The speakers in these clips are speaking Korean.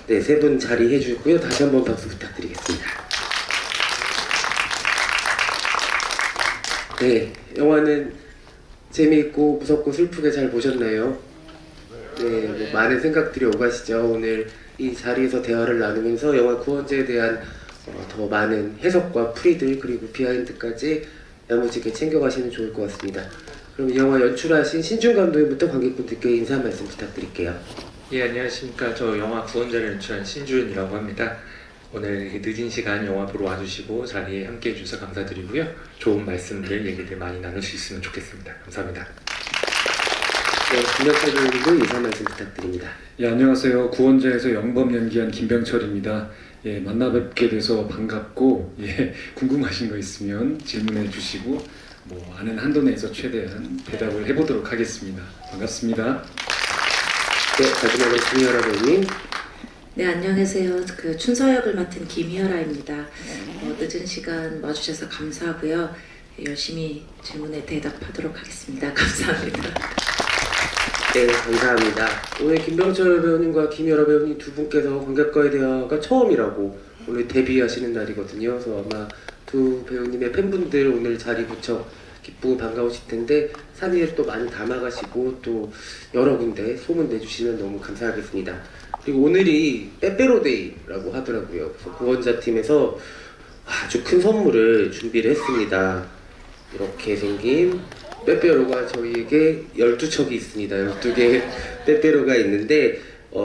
네, 세 분 자리해 주고요. 다시 한번 박수 부탁드리겠습니다. 네, 영화는 재미있고 무섭고 슬프게 잘 보셨나요? 네, 뭐 많은 생각들이 오가시죠. 오늘 이 자리에서 대화를 나누면서 영화 구원제에 대한 더 많은 해석과 풀이들 그리고 비하인드까지 야무지게 챙겨가시면 좋을 것 같습니다. 그럼 이 영화 연출하신 신중 감독님부터 관객분들께 인사 한 말씀 부탁드릴게요. 예, 안녕하십니까. 저 영화 구원자를 연출한 신주은이라고 합니다. 오늘 이렇게 늦은 시간 영화 보러 와주시고 자리에 함께 해주셔서 감사드리고요. 좋은 말씀들, 얘기들 많이 나눌 수 있으면 좋겠습니다. 감사합니다. 네, 김병철 배우님도 인사 한 말씀 부탁드립니다. 예, 안녕하세요. 구원자에서 영범 연기한 김병철입니다. 예, 만나 뵙게 돼서 반갑고, 예, 궁금하신 거 있으면 질문해 주시고, 뭐 아는 한도 내에서 최대한 대답을 해보도록 하겠습니다. 반갑습니다. 네, 마지막으로 김희아라 배우님. 네, 안녕하세요. 그 춘서 역을 맡은 김희열아입니다. 늦은 시간 와주셔서 감사하고요. 열심히 질문에 대답하도록 하겠습니다. 감사합니다. 네, 감사합니다. 오늘 김병철 배우님과 김희아라 배우님 두 분께서 관객과의 대화가 처음이라고 오늘 데뷔하시는 날이거든요. 그래서 아마 두 배우님의 팬분들 오늘 자리 무척 기쁘고 반가우실 텐데 사진을 또 많이 담아가시고 또 여러 군데 소문 내주시면 너무 감사하겠습니다. 그리고 오늘이 빼빼로데이라고 하더라고요. 그래서 구원자 팀에서 아주 큰 선물을 준비를 했습니다. 이렇게 생긴 빼빼로가 저희에게 12척이 있습니다. 12개 빼빼로가 있는데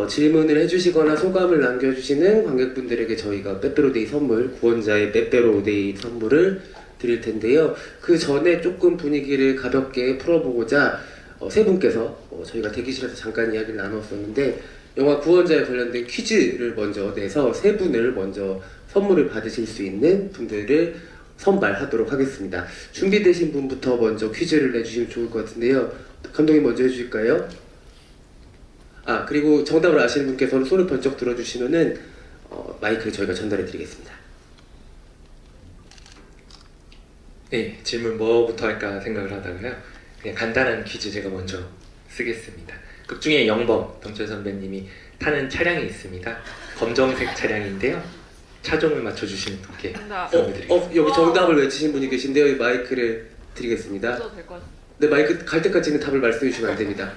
질문을 해주시거나 소감을 남겨주시는 관객분들에게 저희가 빼빼로데이 선물, 구원자의 빼빼로데이 선물을 드릴 텐데요. 그 전에 조금 분위기를 가볍게 풀어보고자 세 분께서 저희가 대기실에서 잠깐 이야기를 나눴었는데 영화 구원자에 관련된 퀴즈를 먼저 내서 세 분을 먼저 선물을 받으실 수 있는 분들을 선발하도록 하겠습니다. 준비되신 분부터 먼저 퀴즈를 내주시면 좋을 것 같은데요. 감독님 먼저 해주실까요? 아, 그리고 정답을 아시는 분께서는 손을 번쩍 들어주시면은 마이크를 저희가 전달해 드리겠습니다. 네, 질문 뭐부터 할까 생각을 하다가요. 그냥 간단한 퀴즈 제가 먼저 쓰겠습니다. 극중에 영범, 병철 선배님이 타는 차량이 있습니다. 검정색 차량인데요. 차종을 맞춰주시는 분께 선물 드리겠습니다. 여기 정답을 외치신 분이 계신데요. 이 마이크를 드리겠습니다. 네, 마이크 갈 때까지는 답을 말씀해 주시면 안 됩니다.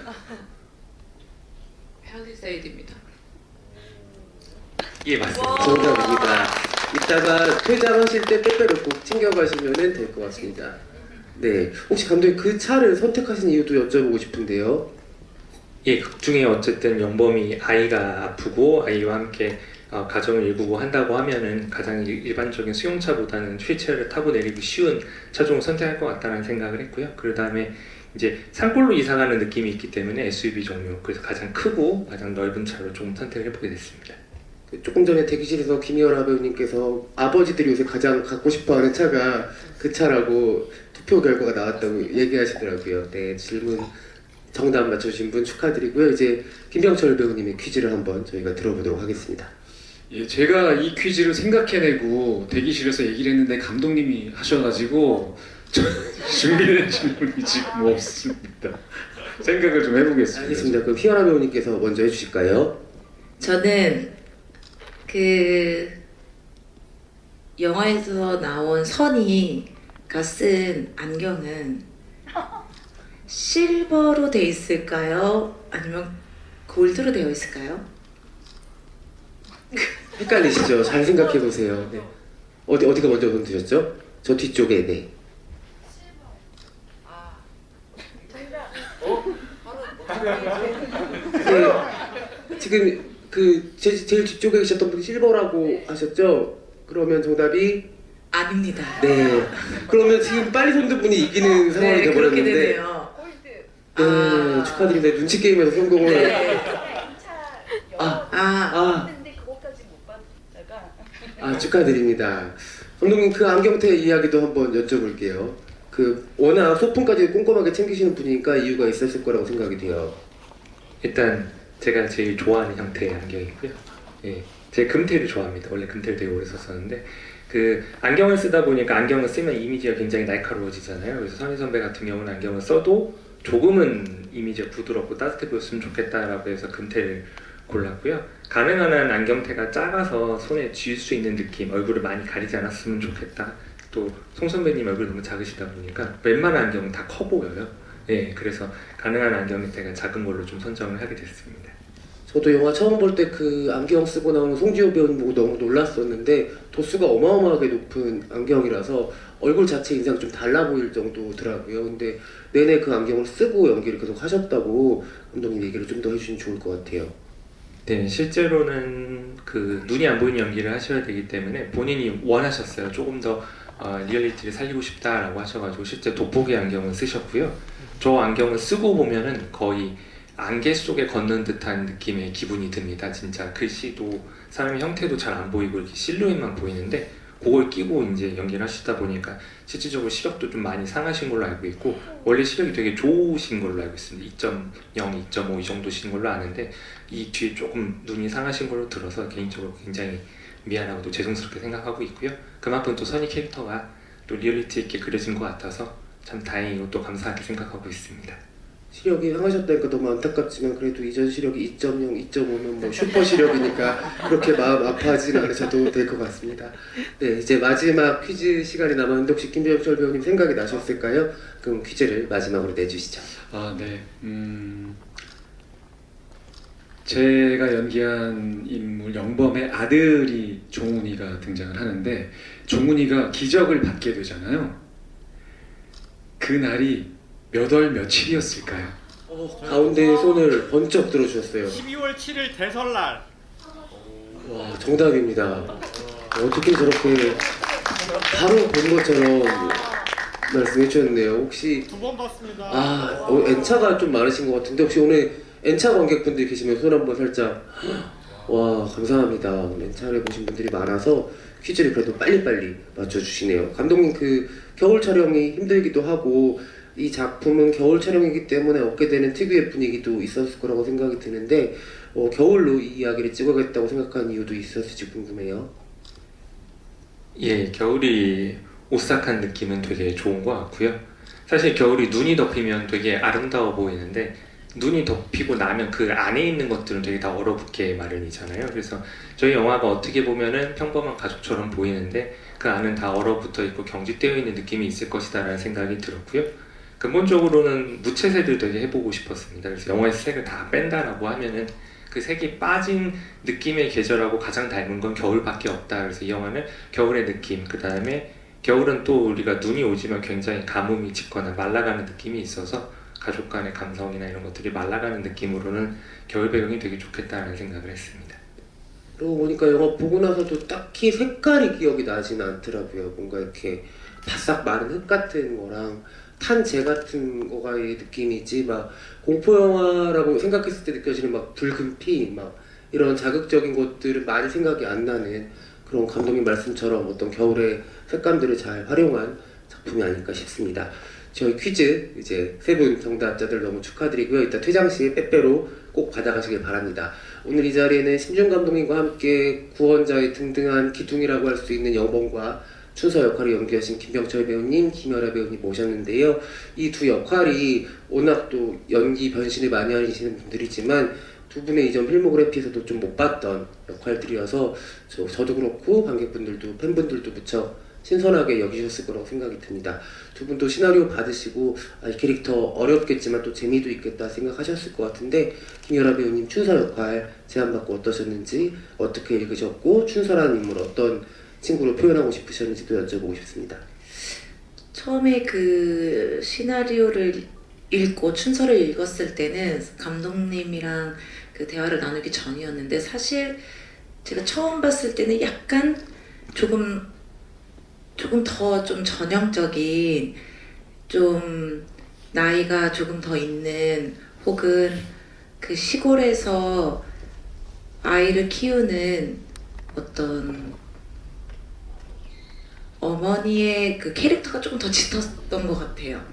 팰리세이드입니다. 예, 맞습니다. 정답입니다. 이따가 퇴장하실 때 빼빼로 꼭 챙겨가시면 될 것 같습니다. 네, 혹시 감독님 그 차를 선택하신 이유도 여쭤보고 싶은데요. 예, 극중에 어쨌든 영범이 아이가 아프고 아이와 함께 가정을 일구고 한다고 하면은 가장 일반적인 수용차보다는 휠체어를 타고 내리기 쉬운 차종을 선택할 것 같다는 생각을 했고요. 그 다음에 이제 산골로 이사가는 느낌이 있기 때문에 SUV 종류, 그래서 가장 크고 가장 넓은 차로 좀 선택을 해보게 됐습니다. 조금 전에 대기실에서 김희열아 배우님께서 아버지들이 요새 가장 갖고 싶어하는 차가 그 차라고 투표 결과가 나왔다고 얘기하시더라고요. 네, 질문 정답 맞춰주신 분 축하드리고요. 이제 김병철 배우님의 퀴즈를 한번 저희가 들어보도록 하겠습니다. 예, 제가 이 퀴즈를 생각해내고 대기실에서 얘기를 했는데 감독님이 하셔가지고 준비된 질문이 지금 없습니다. 생각을 좀 해보겠습니다. 알겠습니다. 그럼 희열아 배우님께서 먼저 해주실까요? 저는 그 영화에서 나온 선이가 쓴 안경은 실버로 돼 있을까요? 아니면 골드로 되어 있을까요? 헷갈리시죠? 잘 생각해 보세요. 네. 어디가 먼저 손 드셨죠? 저 뒤쪽에. 네. 네, 지금 그 제일 뒤쪽에 계셨던 분이 실버라고 하셨죠? 그러면 정답이 아닙니다. 네. 그러면 지금 빨리 손든 분이 이기는 상황이 네, 그렇게 되어버렸는데. 되네요. 네, 축하드립니다. 눈치 게임에서 성공을. 네. 아, 근데 그거까지 못 받다가 축하드립니다. 감독님 그 안경테 이야기도 한번 여쭤볼게요. 그 워낙 소품까지 꼼꼼하게 챙기시는 분이니까 이유가 있었을 거라고 생각이 돼요. 일단 제가 제일 좋아하는 형태의 안경이고요. 예, 제 금태를 좋아합니다. 원래 금태를 되게 오래 썼었는데 그 안경을 쓰다 보니까 안경을 쓰면 이미지가 굉장히 날카로워지잖아요. 그래서 선희 선배 같은 경우는 안경을 써도 조금은 이미지가 부드럽고 따뜻해 보였으면 좋겠다라고 해서 금태를 골랐고요. 가능한 한 안경테가 작아서 손에 쥘 수 있는 느낌, 얼굴을 많이 가리지 않았으면 좋겠다. 또 송 선배님 얼굴이 너무 작으시다 보니까 웬만한 안경은 다 커 보여요. 예, 그래서 가능한 안경테가 작은 걸로 좀 선정을 하게 됐습니다. 저도 영화 처음 볼 때 그 안경 쓰고 나오는 송지효 배우님 보고 너무 놀랐었는데 도수가 어마어마하게 높은 안경이라서 얼굴 자체 인상이 좀 달라 보일 정도더라고요. 근데 내내 그 안경을 쓰고 연기를 계속 하셨다고 감독님 얘기를 좀 더 해주시면 좋을 것 같아요. 네, 실제로는 그 눈이 안 보이는 연기를 하셔야 되기 때문에 본인이 원하셨어요. 조금 더 리얼리티를 살리고 싶다라고 하셔가지고 실제 돋보기 안경을 쓰셨고요. 저 안경을 쓰고 보면은 거의 안개 속에 걷는 듯한 느낌의 기분이 듭니다. 진짜 글씨도 사람의 형태도 잘 안 보이고 이렇게 실루엣만 보이는데 그걸 끼고 이제 연기를 하시다 보니까 실질적으로 시력도 좀 많이 상하신 걸로 알고 있고 원래 시력이 되게 좋으신 걸로 알고 있습니다. 2.0, 2.5 이 정도신 걸로 아는데 이 뒤에 조금 눈이 상하신 걸로 들어서 개인적으로 굉장히 미안하고 또 죄송스럽게 생각하고 있고요. 그만큼 또 선희 캐릭터가 또 리얼리티 있게 그려진 것 같아서 참 다행이고 또 감사하게 생각하고 있습니다. 시력이 상하셨다니까 너무 안타깝지만 그래도 이전 시력이 2.0, 2.5면 뭐 슈퍼 시력이니까 그렇게 마음 아파하지는 않으셔도 될 것 같습니다. 네, 이제 마지막 퀴즈 시간이 남았는데 혹시 김병철 배우님 생각이 나셨을까요? 그럼 퀴즈를 마지막으로 내주시죠. 아, 네. 제가 연기한 인물 영범의 아들이 종훈이가 등장을 하는데 종훈이가 기적을 받게 되잖아요. 그 날이 몇 월 며칠이었을까요? 가운데 손을 번쩍 들어주셨어요. 12월 7일 대설날. 와, 정답입니다. 어떻게 저렇게 바로 본 것처럼 말씀해 주셨네요. 혹시 2번 봤습니다. N차가 좀 많으신 것 같은데 혹시 오늘 N차 관객분들 계시면 손 한번 살짝. 와, 감사합니다. 오늘 N차를 보신 분들이 많아서 퀴즈를 그래도 빨리빨리 맞춰주시네요. 감독님 그 겨울 촬영이 힘들기도 하고 이 작품은 겨울 촬영이기 때문에 얻게 되는 특유의 분위기도 있었을 거라고 생각이 드는데 겨울로 이 이야기를 찍어야겠다고 생각한 이유도 있었을지 궁금해요. 예, 겨울이 오싹한 느낌은 되게 좋은 것 같고요. 사실 겨울이 눈이 덮이면 되게 아름다워 보이는데 눈이 덮이고 나면 그 안에 있는 것들은 되게 다 얼어붙게 마련이잖아요. 그래서 저희 영화가 어떻게 보면은 평범한 가족처럼 보이는데 그 안은 다 얼어붙어 있고 경직되어 있는 느낌이 있을 것이다 라는 생각이 들었고요. 근본적으로는 무채색을 되게 해보고 싶었습니다. 그래서 영화에서 색을 다 뺀다라고 하면은 그 색이 빠진 느낌의 계절하고 가장 닮은 건 겨울밖에 없다. 그래서 이 영화는 겨울의 느낌, 그 다음에 겨울은 또 우리가 눈이 오지만 굉장히 가뭄이 짙거나 말라가는 느낌이 있어서 가족 간의 감성이나 이런 것들이 말라가는 느낌으로는 겨울 배경이 되게 좋겠다라는 생각을 했습니다. 그러고 보니까 영화 보고 나서도 딱히 색깔이 기억이 나진 않더라고요. 뭔가 이렇게 바싹 마른 흙 같은 거랑 탄재 같은 거가의 느낌이지 막 공포 영화라고 생각했을 때 느껴지는 막 붉은 피 막 이런 자극적인 것들은 많이 생각이 안 나는 그런 감독님 말씀처럼 어떤 겨울의 색감들을 잘 활용한 작품이 아닐까 싶습니다. 저희 퀴즈 이제 세 분 정답자들 너무 축하드리고요. 이따 퇴장 시에 빼빼로 꼭 받아가시길 바랍니다. 오늘 이 자리에는 심준 감독님과 함께 구원자의 등등한 기둥이라고 할 수 있는 영범과 춘서 역할을 연기하신 김병철 배우님, 김연아 배우님 모셨는데요. 이 두 역할이 워낙 또 연기 변신을 많이 하시는 분들이지만 두 분의 이전 필모그래피에서도 좀 못 봤던 역할들이어서 저도 그렇고 관객분들도 팬분들도 무척 신선하게 여기셨을 거라고 생각이 듭니다. 두 분도 시나리오 받으시고 이 캐릭터 어렵겠지만 또 재미도 있겠다 생각하셨을 것 같은데 김연아 배우님 춘서 역할 제안받고 어떠셨는지 어떻게 읽으셨고 춘서라는 인물 어떤 친구로 표현하고 싶으셨는지도 여쭤보고 싶습니다. 처음에 그 시나리오를 읽고 춘서를 읽었을 때는 감독님이랑 그 대화를 나누기 전이었는데 사실 제가 처음 봤을 때는 약간 조금 더 좀 전형적인 좀 나이가 조금 더 있는 혹은 그 시골에서 아이를 키우는 어떤 어머니의 그 캐릭터가 조금 더 짙었던 것 같아요.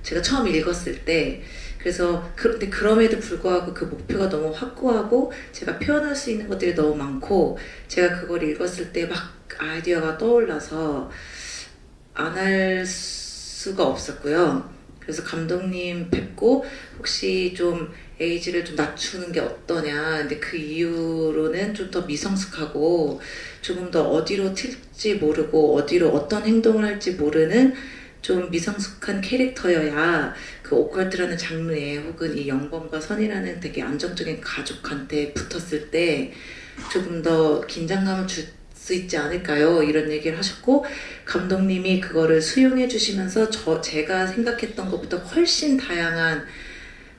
제가 처음 읽었을 때. 그래서 근데 그럼에도 불구하고 그 목표가 너무 확고하고 제가 표현할 수 있는 것들이 너무 많고 제가 그걸 읽었을 때 막 아이디어가 떠올라서 안 할 수가 없었고요. 그래서 감독님 뵙고 혹시 좀 에이지를 좀 낮추는 게 어떠냐. 근데 그 이후로는 좀 더 미성숙하고 조금 더 어디로 튈지 모르고 어디로 어떤 행동을 할지 모르는 좀 미성숙한 캐릭터여야 그 오컬트라는 장르에 혹은 이 영범과 선이라는 되게 안정적인 가족한테 붙었을 때 조금 더 긴장감을 줄 수 있지 않을까요? 이런 얘기를 하셨고 감독님이 그거를 수용해 주시면서 제가 생각했던 것보다 훨씬 다양한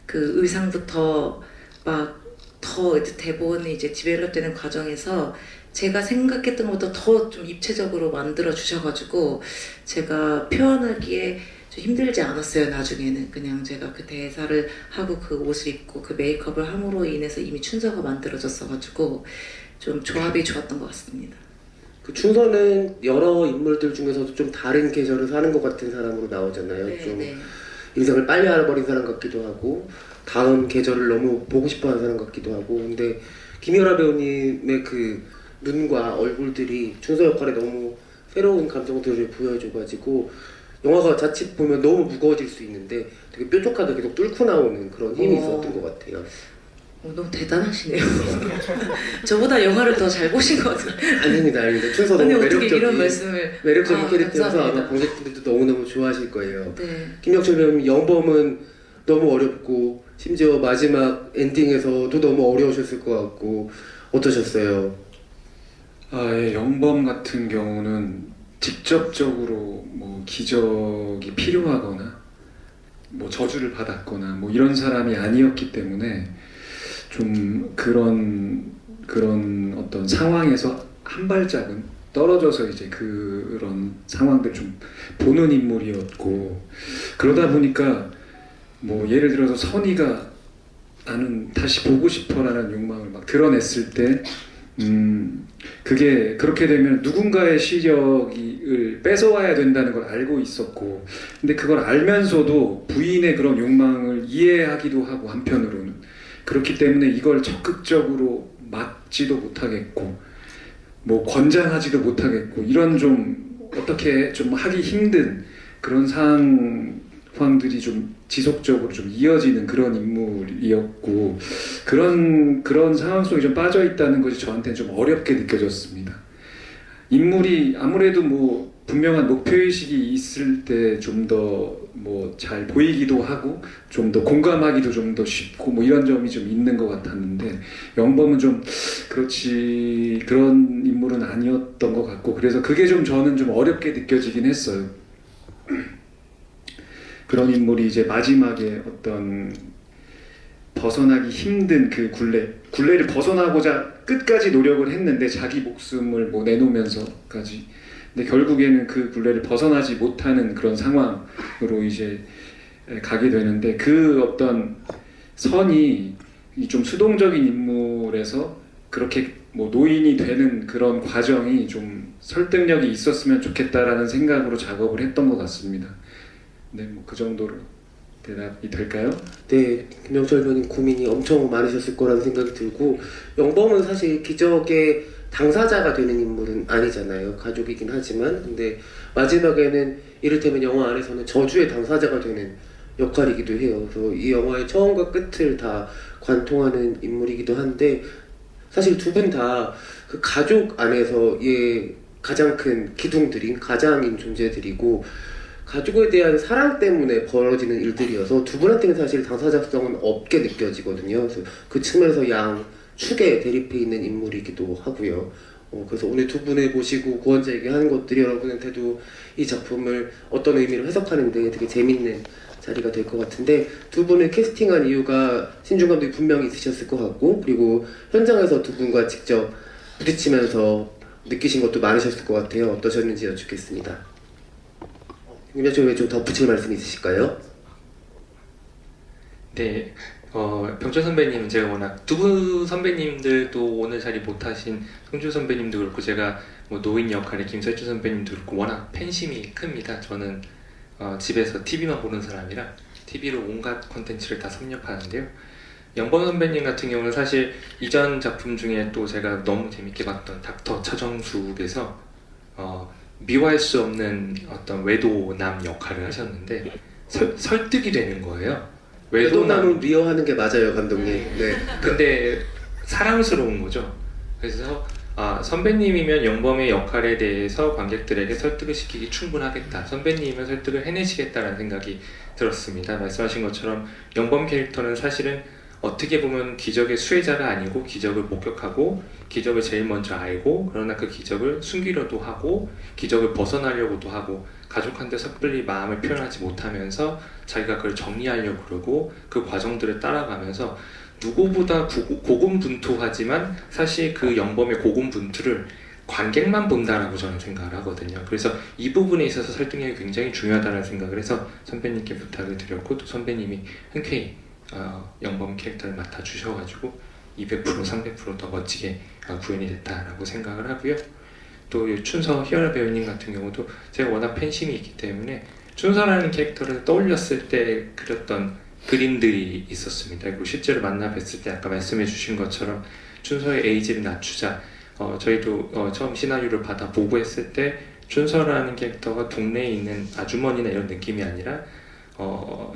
그 의상부터 막 더 대본이 이제 디벨롭 되는 과정에서 제가 생각했던 것보다 더 좀 입체적으로 만들어 주셔가지고 제가 표현하기에 좀 힘들지 않았어요. 나중에는 그냥 제가 그 대사를 하고 그 옷을 입고 그 메이크업을 함으로 인해서 이미 춘서가 만들어졌어가지고 좀 조합이 좋았던 것 같습니다. 그 춘서는 여러 인물들 중에서도 좀 다른 계절을 사는 것 같은 사람으로 나오잖아요. 네, 좀 네. 인생을 빨리 알아버린 사람 같기도 하고 다음 계절을 너무 보고 싶어하는 사람 같기도 하고 근데 김연아 배우님의 그 눈과 얼굴들이 춘서 역할에 너무 새로운 감정들을 보여줘가지고 영화가 자칫 보면 너무 무거워질 수 있는데 되게 뾰족하게 계속 뚫고 나오는 그런 힘이 있었던 것 같아요. 너무 대단하시네요. 저보다 영화를 더 잘 보신 것 같아요. 아닙니다. 춘서 아니 너무 어떻게 이런 매력적인 말씀을 캐릭터여서 감사합니다. 아마 관객분들도 너무너무 좋아하실 거예요. 네. 김영철 배우님 영범은 너무 어렵고 심지어 마지막 엔딩에서도 너무 어려우셨을 것 같고 어떠셨어요? 예, 영범 같은 경우는 직접적으로 뭐 기적이 필요하거나 뭐 저주를 받았거나 뭐 이런 사람이 아니었기 때문에 좀 그런 어떤 상황에서 한 발짝은 떨어져서 이제 그런 상황들 좀 보는 인물이었고 그러다 보니까 뭐 예를 들어서 선이가 나는 다시 보고 싶어라는 욕망을 막 드러냈을 때 그게 그렇게 되면 누군가의 시력을 뺏어와야 된다는 걸 알고 있었고 근데 그걸 알면서도 부인의 그런 욕망을 이해하기도 하고 한편으로는 그렇기 때문에 이걸 적극적으로 막지도 못하겠고 뭐 권장하지도 못하겠고 이런 좀 어떻게 좀 하기 힘든 그런 상황들이 좀 지속적으로 좀 이어지는 그런 인물이었고 그런 상황 속에 좀 빠져 있다는 것이 저한테는 좀 어렵게 느껴졌습니다. 인물이 아무래도 뭐 분명한 목표의식이 있을 때 좀 더 뭐 잘 보이기도 하고 좀 더 공감하기도 좀 더 쉽고 뭐 이런 점이 좀 있는 것 같았는데 영범은 좀 그런 인물은 아니었던 것 같고 그래서 그게 좀 저는 좀 어렵게 느껴지긴 했어요. 그런 인물이 이제 마지막에 어떤 벗어나기 힘든 그 굴레를 벗어나고자 끝까지 노력을 했는데 자기 목숨을 뭐 내놓으면서까지 근데 결국에는 그 굴레를 벗어나지 못하는 그런 상황으로 이제 가게 되는데 그 어떤 선이 좀 수동적인 인물에서 그렇게 뭐 노인이 되는 그런 과정이 좀 설득력이 있었으면 좋겠다라는 생각으로 작업을 했던 것 같습니다. 네, 뭐 그 정도로 대답이 될까요? 네, 김영철 배우님 고민이 엄청 많으셨을 거라는 생각이 들고 영범은 사실 기적의 당사자가 되는 인물은 아니잖아요. 가족이긴 하지만 근데 마지막에는 이를테면 영화 안에서는 저주의 당사자가 되는 역할이기도 해요. 그래서 이 영화의 처음과 끝을 다 관통하는 인물이기도 한데 사실 두 분 다 그 가족 안에서의 가장 큰 기둥들인 가장인 존재들이고 가족에 대한 사랑 때문에 벌어지는 일들이어서 두 분한테는 사실 당사자성은 없게 느껴지거든요. 그래서 그 측면에서 양 축에 대립해 있는 인물이기도 하고요. 그래서 오늘 두 분을 모시고 구원자에게 하는 것들이 여러분한테도 이 작품을 어떤 의미로 해석하는데 되게 재밌는 자리가 될 것 같은데 두 분을 캐스팅한 이유가 신중 감독이 분명히 있으셨을 것 같고 그리고 현장에서 두 분과 직접 부딪히면서 느끼신 것도 많으셨을 것 같아요. 어떠셨는지 여쭙겠습니다. 김현철 왜 좀 덧붙일 말씀 있으실까요? 네, 병철 선배님은 제가 워낙 두부 선배님들도 오늘 자리 못하신 성주 선배님도 그렇고 제가 뭐 노인 역할의 김설주 선배님도 그렇고 워낙 팬심이 큽니다. 저는 집에서 TV만 보는 사람이라 TV로 온갖 콘텐츠를 다 섭렵하는데요. 영범 선배님 같은 경우는 사실 이전 작품 중에 또 제가 너무 재밌게 봤던 닥터 차정숙에서 미워할 수 없는 어떤 외도남 역할을 하셨는데 설득이 되는 거예요. 외도남은 리어하는 게 맞아요, 감독님. 네. 근데 사랑스러운 거죠. 그래서 선배님이면 영범의 역할에 대해서 관객들에게 설득을 시키기 충분하겠다. 선배님이면 설득을 해내시겠다라는 생각이 들었습니다. 말씀하신 것처럼 영범 캐릭터는 사실은 어떻게 보면 기적의 수혜자가 아니고 기적을 목격하고 기적을 제일 먼저 알고 그러나 그 기적을 숨기려도 하고 기적을 벗어나려고도 하고 가족한테 섣불리 마음을 표현하지 못하면서 자기가 그걸 정리하려고 그러고 그 과정들을 따라가면서 누구보다 고군분투하지만 사실 그 영범의 고군분투를 관객만 본다라고 저는 생각을 하거든요. 그래서 이 부분에 있어서 설득력이 굉장히 중요하다는 생각을 해서 선배님께 부탁을 드렸고 또 선배님이 흔쾌히 영범 캐릭터를 맡아주셔가지고 200% 300%더 멋지게 구현이 됐다라고 생각을 하고요. 또 춘서 희열아 배우님 같은 경우도 제가 워낙 팬심이 있기 때문에 춘서라는 캐릭터를 떠올렸을 때 그렸던 그림들이 있었습니다. 그리고 실제로 만나 뵀을 때 아까 말씀해 주신 것처럼 춘서의 에이지를 낮추자 저희도 처음 시나리오를 받아 보고 했을 때 춘서라는 캐릭터가 동네에 있는 아주머니나 이런 느낌이 아니라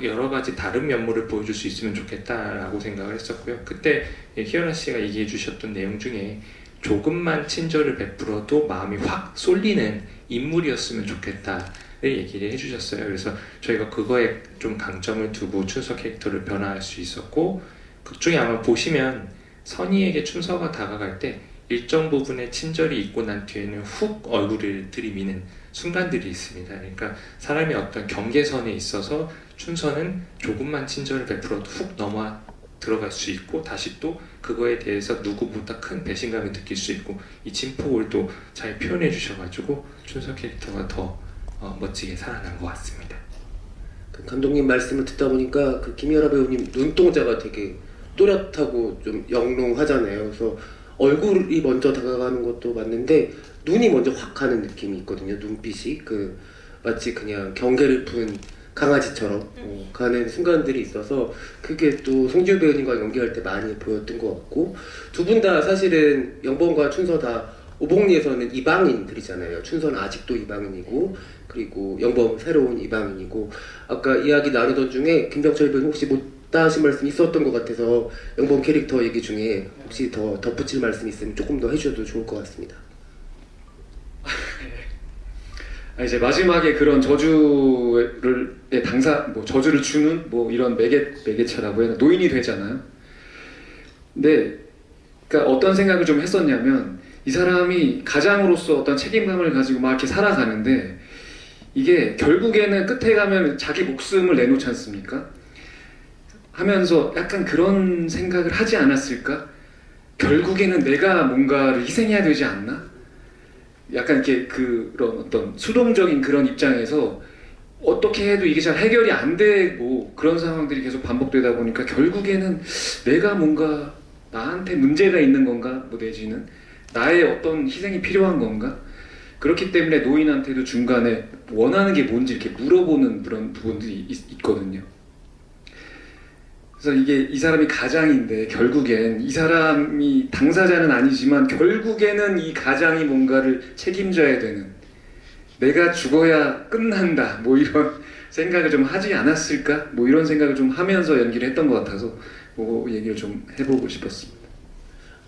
여러 가지 다른 면모를 보여줄 수 있으면 좋겠다라고 생각을 했었고요. 그때 희연아 씨가 얘기해 주셨던 내용 중에 조금만 친절을 베풀어도 마음이 확 쏠리는 인물이었으면 좋겠다를 얘기를 해주셨어요. 그래서 저희가 그거에 좀 강점을 두고 춘서 캐릭터를 변화할 수 있었고 극 중에 아마 보시면 선희에게 춘서가 다가갈 때 일정 부분의 친절이 있고 난 뒤에는 훅 얼굴을 들이미는 순간들이 있습니다. 그러니까 사람이 어떤 경계선에 있어서 춘서는 조금만 친절을 베풀어도 훅 넘어 들어갈 수 있고 다시 또 그거에 대해서 누구보다 큰 배신감을 느낄 수 있고 이 진폭을 또 잘 표현해 주셔가지고 춘서 캐릭터가 더 멋지게 살아난 것 같습니다. 그 감독님 말씀을 듣다 보니까 그 김연아 배우님 눈동자가 되게 또렷하고 좀 영롱하잖아요. 그래서 얼굴이 먼저 다가가는 것도 맞는데 눈이 먼저 확 가는 느낌이 있거든요. 눈빛이 그 마치 그냥 경계를 푼 강아지처럼 가는 순간들이 있어서 그게 또 송지효 배우님과 연기할 때 많이 보였던 것 같고 두 분 다 사실은 영범과 춘서 다 오복리에서는 이방인들이잖아요. 춘서는 아직도 이방인이고 그리고 영범 새로운 이방인이고 아까 이야기 나누던 중에 김병철 배우님 혹시 못다 하신 말씀 있었던 것 같아서 영범 캐릭터 얘기 중에 혹시 더 덧붙일 말씀 있으면 조금 더 해주셔도 좋을 것 같습니다. 이제 마지막에 그런 저주를 저주를 주는 이런 매개체라고 해야 하나 노인이 되잖아요. 근데 그러니까 어떤 생각을 좀 했었냐면 이 사람이 가장으로서 어떤 책임감을 가지고 막 이렇게 살아가는데 이게 결국에는 끝에 가면 자기 목숨을 내놓지 않습니까? 하면서 약간 그런 생각을 하지 않았을까? 결국에는 내가 뭔가를 희생해야 되지 않나? 약간 이렇게 그런 어떤 수동적인 그런 입장에서 어떻게 해도 이게 잘 해결이 안 되고 그런 상황들이 계속 반복되다 보니까 결국에는 내가 뭔가 나한테 문제가 있는 건가? 내지는 나의 어떤 희생이 필요한 건가? 그렇기 때문에 노인한테도 중간에 원하는 게 뭔지 이렇게 물어보는 그런 부분들이 있거든요. 그래서 이게 이 사람이 가장인데 결국엔 이 사람이 당사자는 아니지만 결국에는 이 가장이 뭔가를 책임져야 되는 내가 죽어야 끝난다 이런 생각을 좀 하지 않았을까? 이런 생각을 좀 하면서 연기를 했던 것 같아서 얘기를 좀 해보고 싶었습니다.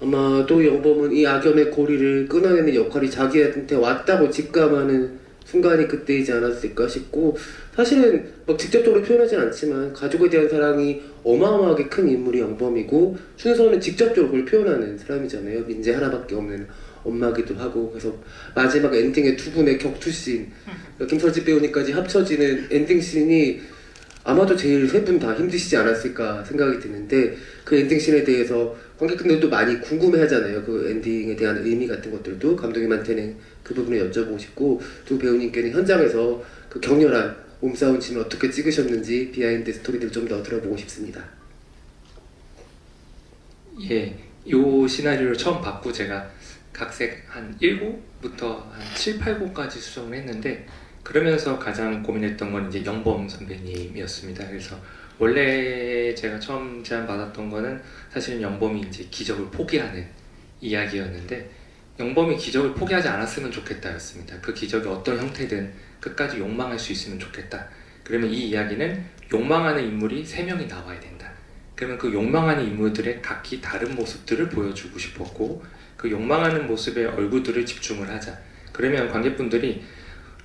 아마도 영범은 이 악연의 고리를 끊어내는 역할이 자기한테 왔다고 직감하는 순간이 그때이지 않았을까 싶고 사실은 막 직접적으로 표현하진 않지만 가족에 대한 사랑이 어마어마하게 큰 인물이 영범이고 춘서는 직접적으로 그걸 표현하는 사람이잖아요. 민재 하나밖에 없는 엄마기도 하고 그래서 마지막 엔딩에 두 분의 격투씬 김설집 배우님까지 합쳐지는 엔딩씬이 아마도 제일 세 분 다 힘드시지 않았을까 생각이 드는데 그 엔딩씬에 대해서 관객분들도 많이 궁금해하잖아요. 그 엔딩에 대한 의미 같은 것들도 감독님한테는 그 부분을 여쭤보고 싶고 두 배우님께는 현장에서 그 격렬한 몸싸움 씬을 어떻게 찍으셨는지 비하인드 스토리들 좀 더 들어보고 싶습니다. 예, 요 시나리오를 처음 받고 제가 각색 한 1곡부터 한 7, 8곡까지 수정을 했는데 그러면서 가장 고민했던 건 이제 영범 선배님이었습니다. 그래서 원래 제가 처음 제안받았던 거는 사실은 영범이 이제 기적을 포기하는 이야기였는데 영범이 기적을 포기하지 않았으면 좋겠다였습니다. 그 기적이 어떤 형태든 끝까지 욕망할 수 있으면 좋겠다. 그러면 이 이야기는 욕망하는 인물이 3명이 나와야 된다. 그러면 그 욕망하는 인물들의 각기 다른 모습들을 보여주고 싶었고 그 욕망하는 모습의 얼굴들을 집중을 하자. 그러면 관객분들이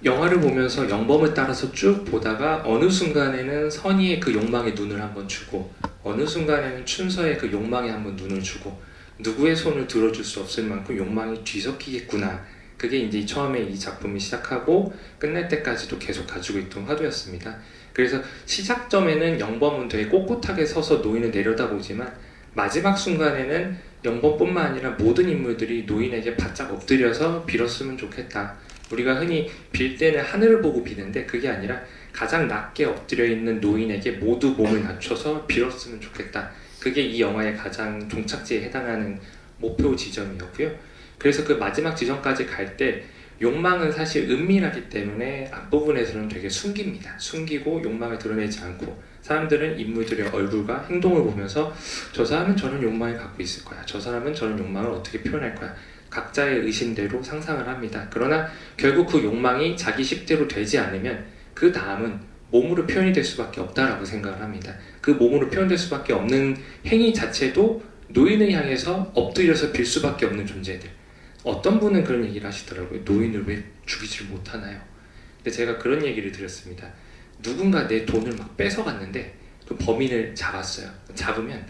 영화를 보면서 영범을 따라서 쭉 보다가 어느 순간에는 선의의 그 욕망에 눈을 한번 주고 어느 순간에는 춘서의 그 욕망에 한번 눈을 주고 누구의 손을 들어줄 수 없을 만큼 욕망이 뒤섞이겠구나. 그게 이제 처음에 이 작품이 시작하고 끝날 때까지도 계속 가지고 있던 화두였습니다. 그래서 시작점에는 영범은 되게 꼿꼿하게 서서 노인을 내려다보지만 마지막 순간에는 영범뿐만 아니라 모든 인물들이 노인에게 바짝 엎드려서 빌었으면 좋겠다. 우리가 흔히 빌 때는 하늘을 보고 비는데 그게 아니라 가장 낮게 엎드려 있는 노인에게 모두 몸을 낮춰서 빌었으면 좋겠다. 그게 이 영화의 가장 종착지에 해당하는 목표 지점이었고요. 그래서 그 마지막 지점까지 갈 때 욕망은 사실 은밀하기 때문에 앞부분에서는 되게 숨깁니다. 숨기고 욕망을 드러내지 않고 사람들은 인물들의 얼굴과 행동을 보면서 저 사람은 저런 욕망을 갖고 있을 거야. 저 사람은 저런 욕망을 어떻게 표현할 거야. 각자의 의심대로 상상을 합니다. 그러나 결국 그 욕망이 자기 식대로 되지 않으면 그 다음은 몸으로 표현이 될 수밖에 없다라고 생각을 합니다. 그 몸으로 표현될 수밖에 없는 행위 자체도 노인을 향해서 엎드려서 빌 수밖에 없는 존재들. 어떤 분은 그런 얘기를 하시더라고요. 노인을 왜 죽이지를 못하나요? 근데 제가 그런 얘기를 드렸습니다. 누군가 내 돈을 막 뺏어갔는데 그 범인을 잡았어요. 잡으면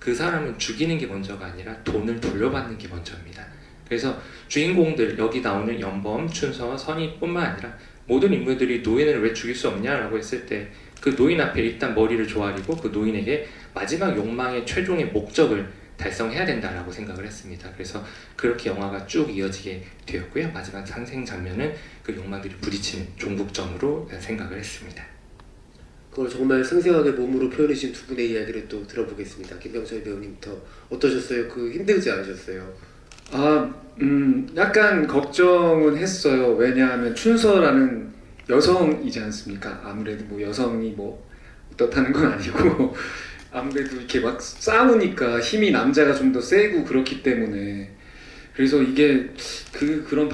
그 사람은 죽이는 게 먼저가 아니라 돈을 돌려받는 게 먼저입니다. 그래서 주인공들, 여기 나오는 연범, 춘서, 선의뿐만 아니라 모든 인물들이 노인을 왜 죽일 수 없냐라고 했을 때 그 노인 앞에 일단 머리를 조아리고 그 노인에게 마지막 욕망의 최종의 목적을 달성해야 된다라고 생각을 했습니다. 그래서 그렇게 영화가 쭉 이어지게 되었고요. 마지막 상생 장면은 그 욕망들이 부딪히는 종국점으로 생각을 했습니다. 그걸 정말 생생하게 몸으로 표현해 주신 두 분의 이야기를 또 들어보겠습니다. 김병철 배우님부터 어떠셨어요? 그 힘들지 않으셨어요? 약간 걱정은 했어요. 왜냐하면 춘서라는 여성이지 않습니까? 아무래도 뭐 여성이 뭐 어떻다는 건 아니고 아무래도 이렇게 막 싸우니까 힘이 남자가 좀 더 세고 그렇기 때문에 그래서 이게 그런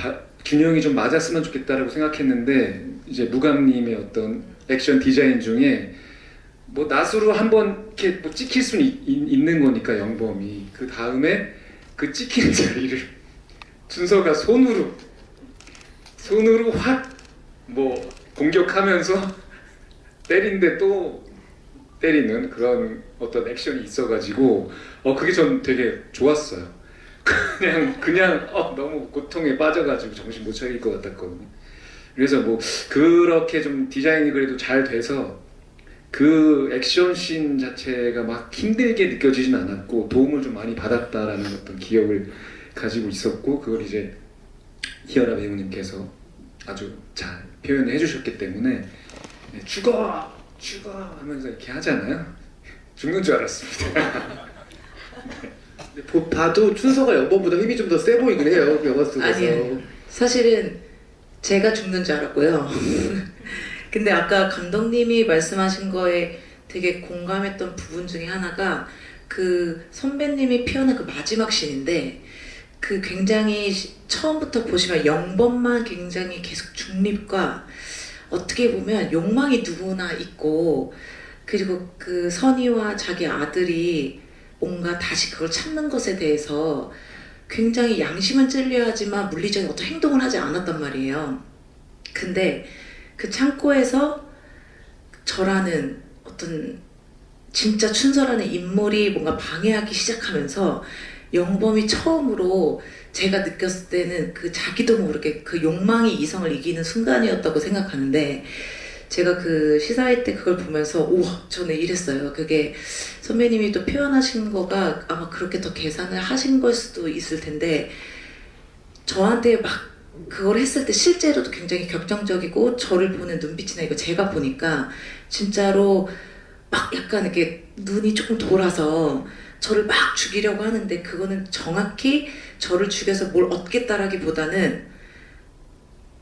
균형이 좀 맞았으면 좋겠다라고 생각했는데 이제 무감님의 어떤 액션 디자인 중에 뭐 낫으로 한번 이렇게 뭐 찍힐 수는 있는 거니까 영범이 그 다음에 그 찍히는 자리를 춘서가 손으로 확 뭐 공격하면서 때린데 또 때리는 그런 어떤 액션이 있어가지고 그게 전 되게 좋았어요. 그냥 너무 고통에 빠져가지고 정신 못 차릴 것 같았거든요. 그래서 뭐 그렇게 좀 디자인이 그래도 잘 돼서 그 액션씬 자체가 막 힘들게 느껴지진 않았고 도움을 좀 많이 받았다라는 어떤 기억을 가지고 있었고 그걸 이제 희열아 배우님께서 아주 잘 표현을 해주셨기 때문에 죽어 하면서 이렇게 하잖아요. 죽는 줄 알았습니다. 근데 봐도 춘서가 연범보다 힘이 좀 더 세 보이긴 해요. 영화 속에서. 아니에요. 사실은 제가 죽는 줄 알았고요. 근데 아까 감독님이 말씀하신 거에 되게 공감했던 부분 중에 하나가 그 선배님이 표현한 그 마지막 씬인데 그 굉장히 처음부터 보시면 영범만 굉장히 계속 중립과 어떻게 보면 욕망이 누구나 있고 그리고 그 선의와 자기 아들이 뭔가 다시 그걸 찾는 것에 대해서 굉장히 양심은 찔려야 하지만 물리적인 어떤 행동을 하지 않았단 말이에요. 근데 그 창고에서 저라는 어떤 진짜 춘서라는 인물이 뭔가 방해하기 시작하면서 영범이 처음으로 제가 느꼈을 때는 그 자기도 모르게 그 욕망이 이성을 이기는 순간이었다고 생각하는데 제가 그 시사회 때 그걸 보면서 우와 저는 이랬어요. 그게 선배님이 또 표현하신 거가 아마 그렇게 더 계산을 하신 걸 수도 있을 텐데 저한테 막 그걸 했을 때 실제로도 굉장히 격정적이고 저를 보는 눈빛이나 이거 제가 보니까 진짜로 막 약간 이렇게 눈이 조금 돌아서 저를 막 죽이려고 하는데 그거는 정확히 저를 죽여서 뭘 얻겠다라기보다는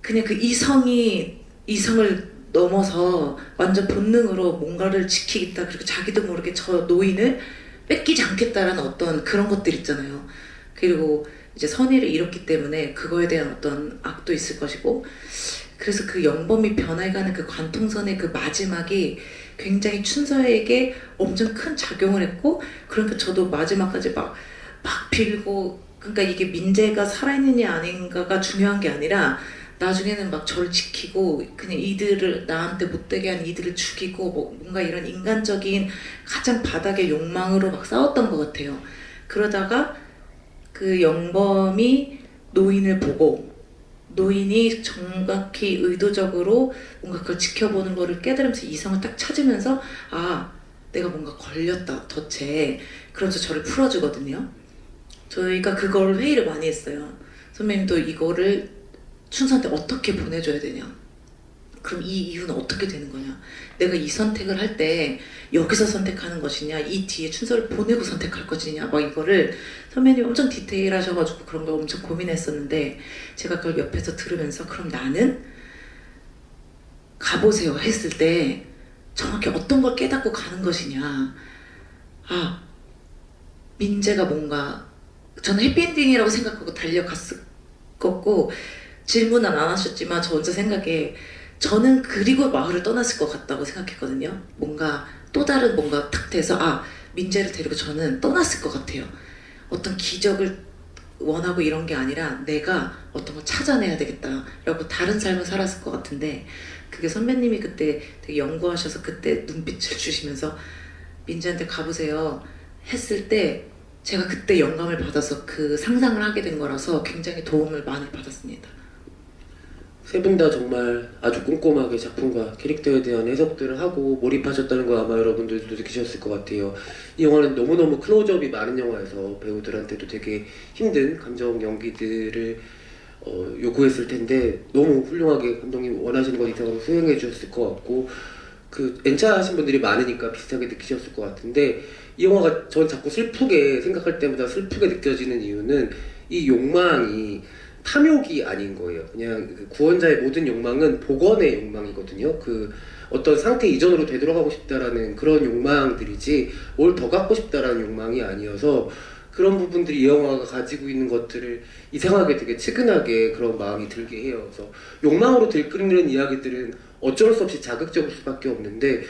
그냥 그 이성을 넘어서 완전 본능으로 뭔가를 지키겠다 그리고 자기도 모르게 저 노인을 뺏기지 않겠다라는 어떤 그런 것들 있잖아요. 그리고 이제 선의를 잃었기 때문에 그거에 대한 어떤 악도 있을 것이고 그래서 그 영범이 변해가는 그 관통선의 그 마지막이 굉장히 춘서에게 엄청 큰 작용을 했고, 그러니까 저도 마지막까지 막 빌고, 그러니까 이게 민재가 살아있느냐 아닌가가 중요한 게 아니라 나중에는 막 저를 지키고 그냥 이들을 나한테 못되게 한 이들을 죽이고 뭐 뭔가 이런 인간적인 가장 바닥의 욕망으로 막 싸웠던 것 같아요. 그러다가 그 영범이 노인을 보고 노인이 정확히 의도적으로 뭔가 그걸 지켜보는 거를 깨달으면서 이성을 딱 찾으면서 아 내가 뭔가 걸렸다 덫에. 그러면서 저를 풀어주거든요. 저희가 그걸 회의를 많이 했어요. 선배님도 이거를 춘서한테 어떻게 보내줘야 되냐, 그럼 이 이유는 어떻게 되는 거냐, 내가 이 선택을 할 때 여기서 선택하는 것이냐, 이 뒤에 춘서를 보내고 선택할 것이냐, 막 이거를 선배님이 엄청 디테일하셔가지고 그런 걸 엄청 고민했었는데, 제가 그걸 옆에서 들으면서 그럼 나는 가보세요 했을 때 정확히 어떤 걸 깨닫고 가는 것이냐. 아 민재가 뭔가 저는 해피엔딩이라고 생각하고 달려갔을 거고, 질문은 안 하셨지만 저 혼자 생각에 저는 그리고 마을을 떠났을 것 같다고 생각했거든요. 뭔가 또 다른 뭔가 탁 돼서 아 민재를 데리고 저는 떠났을 것 같아요. 어떤 기적을 원하고 이런 게 아니라 내가 어떤 걸 찾아내야 되겠다라고 다른 삶을 살았을 것 같은데, 그게 선배님이 그때 되게 연구하셔서 그때 눈빛을 주시면서 민재한테 가보세요 했을 때 제가 그때 영감을 받아서 그 상상을 하게 된 거라서 굉장히 도움을 많이 받았습니다. 세 분 다 정말 아주 꼼꼼하게 작품과 캐릭터에 대한 해석들을 하고 몰입하셨다는 거 아마 여러분들도 느끼셨을 것 같아요. 이 영화는 너무너무 클로즈업이 많은 영화여서 배우들한테도 되게 힘든 감정 연기들을 요구했을 텐데 너무 훌륭하게 감독님 원하시는 것 이상으로 수행해 주셨을 것 같고, 그 엔차 하신 분들이 많으니까 비슷하게 느끼셨을 것 같은데, 이 영화가 전 자꾸 슬프게 생각할 때마다 슬프게 느껴지는 이유는 이 욕망이 탐욕이 아닌 거예요. 그냥 그 구원자의 모든 욕망은 복원의 욕망이거든요. 그 어떤 상태 이전으로 되돌아가고 싶다라는 그런 욕망들이지 뭘 더 갖고 싶다라는 욕망이 아니어서, 그런 부분들이 이 영화가 가지고 있는 것들을 이상하게 되게 측은하게 그런 마음이 들게 해요. 그래서 욕망으로 들끓는 이야기들은 어쩔 수 없이 자극적일 수밖에 없는데,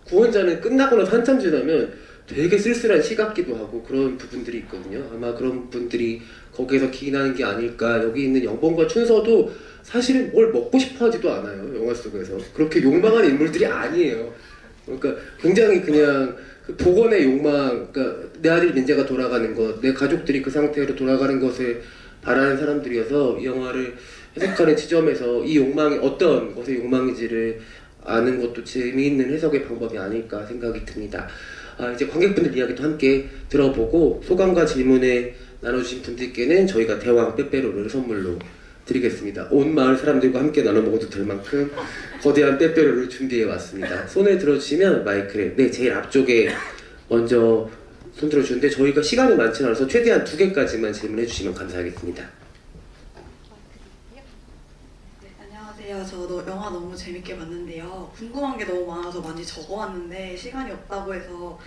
구원자는 끝나고 나서 한참 지나면 되게 쓸쓸한 시 같기도 하고 그런 부분들이 있거든요. 아마 그런 분들이 거기에서 기인하는 게 아닐까. 여기 있는 영범과 춘서도 사실은 뭘 먹고 싶어 하지도 않아요. 영화 속에서 그렇게 욕망하는 인물들이 아니에요. 그러니까 굉장히 그냥 그 복원의 욕망, 그러니까 내 아들 민재가 돌아가는 것, 내 가족들이 그 상태로 돌아가는 것을 바라는 사람들이어서 이 영화를 해석하는 지점에서 이 욕망이 어떤 것의 욕망인지를 아는 것도 재미있는 해석의 방법이 아닐까 생각이 듭니다. 이제 관객분들 이야기도 함께 들어보고 소감과 질문에 나눠주신 분들께는 저희가 대왕 빼빼로를 선물로 드리겠습니다. 온 마을 사람들과 함께 나눠 먹어도 될 만큼 거대한 빼빼로를 준비해 왔습니다. 손을 들어주시면 마이크를 제일 앞쪽에 먼저 손 들어주는데, 저희가 시간이 많지 않아서 최대한 2개까지만 질문해 주시면 감사하겠습니다. 안녕하세요. 저도 영화 너무 재밌게 봤는데요. 궁금한 게 너무 많아서 많이 적어왔는데 시간이 없다고 해서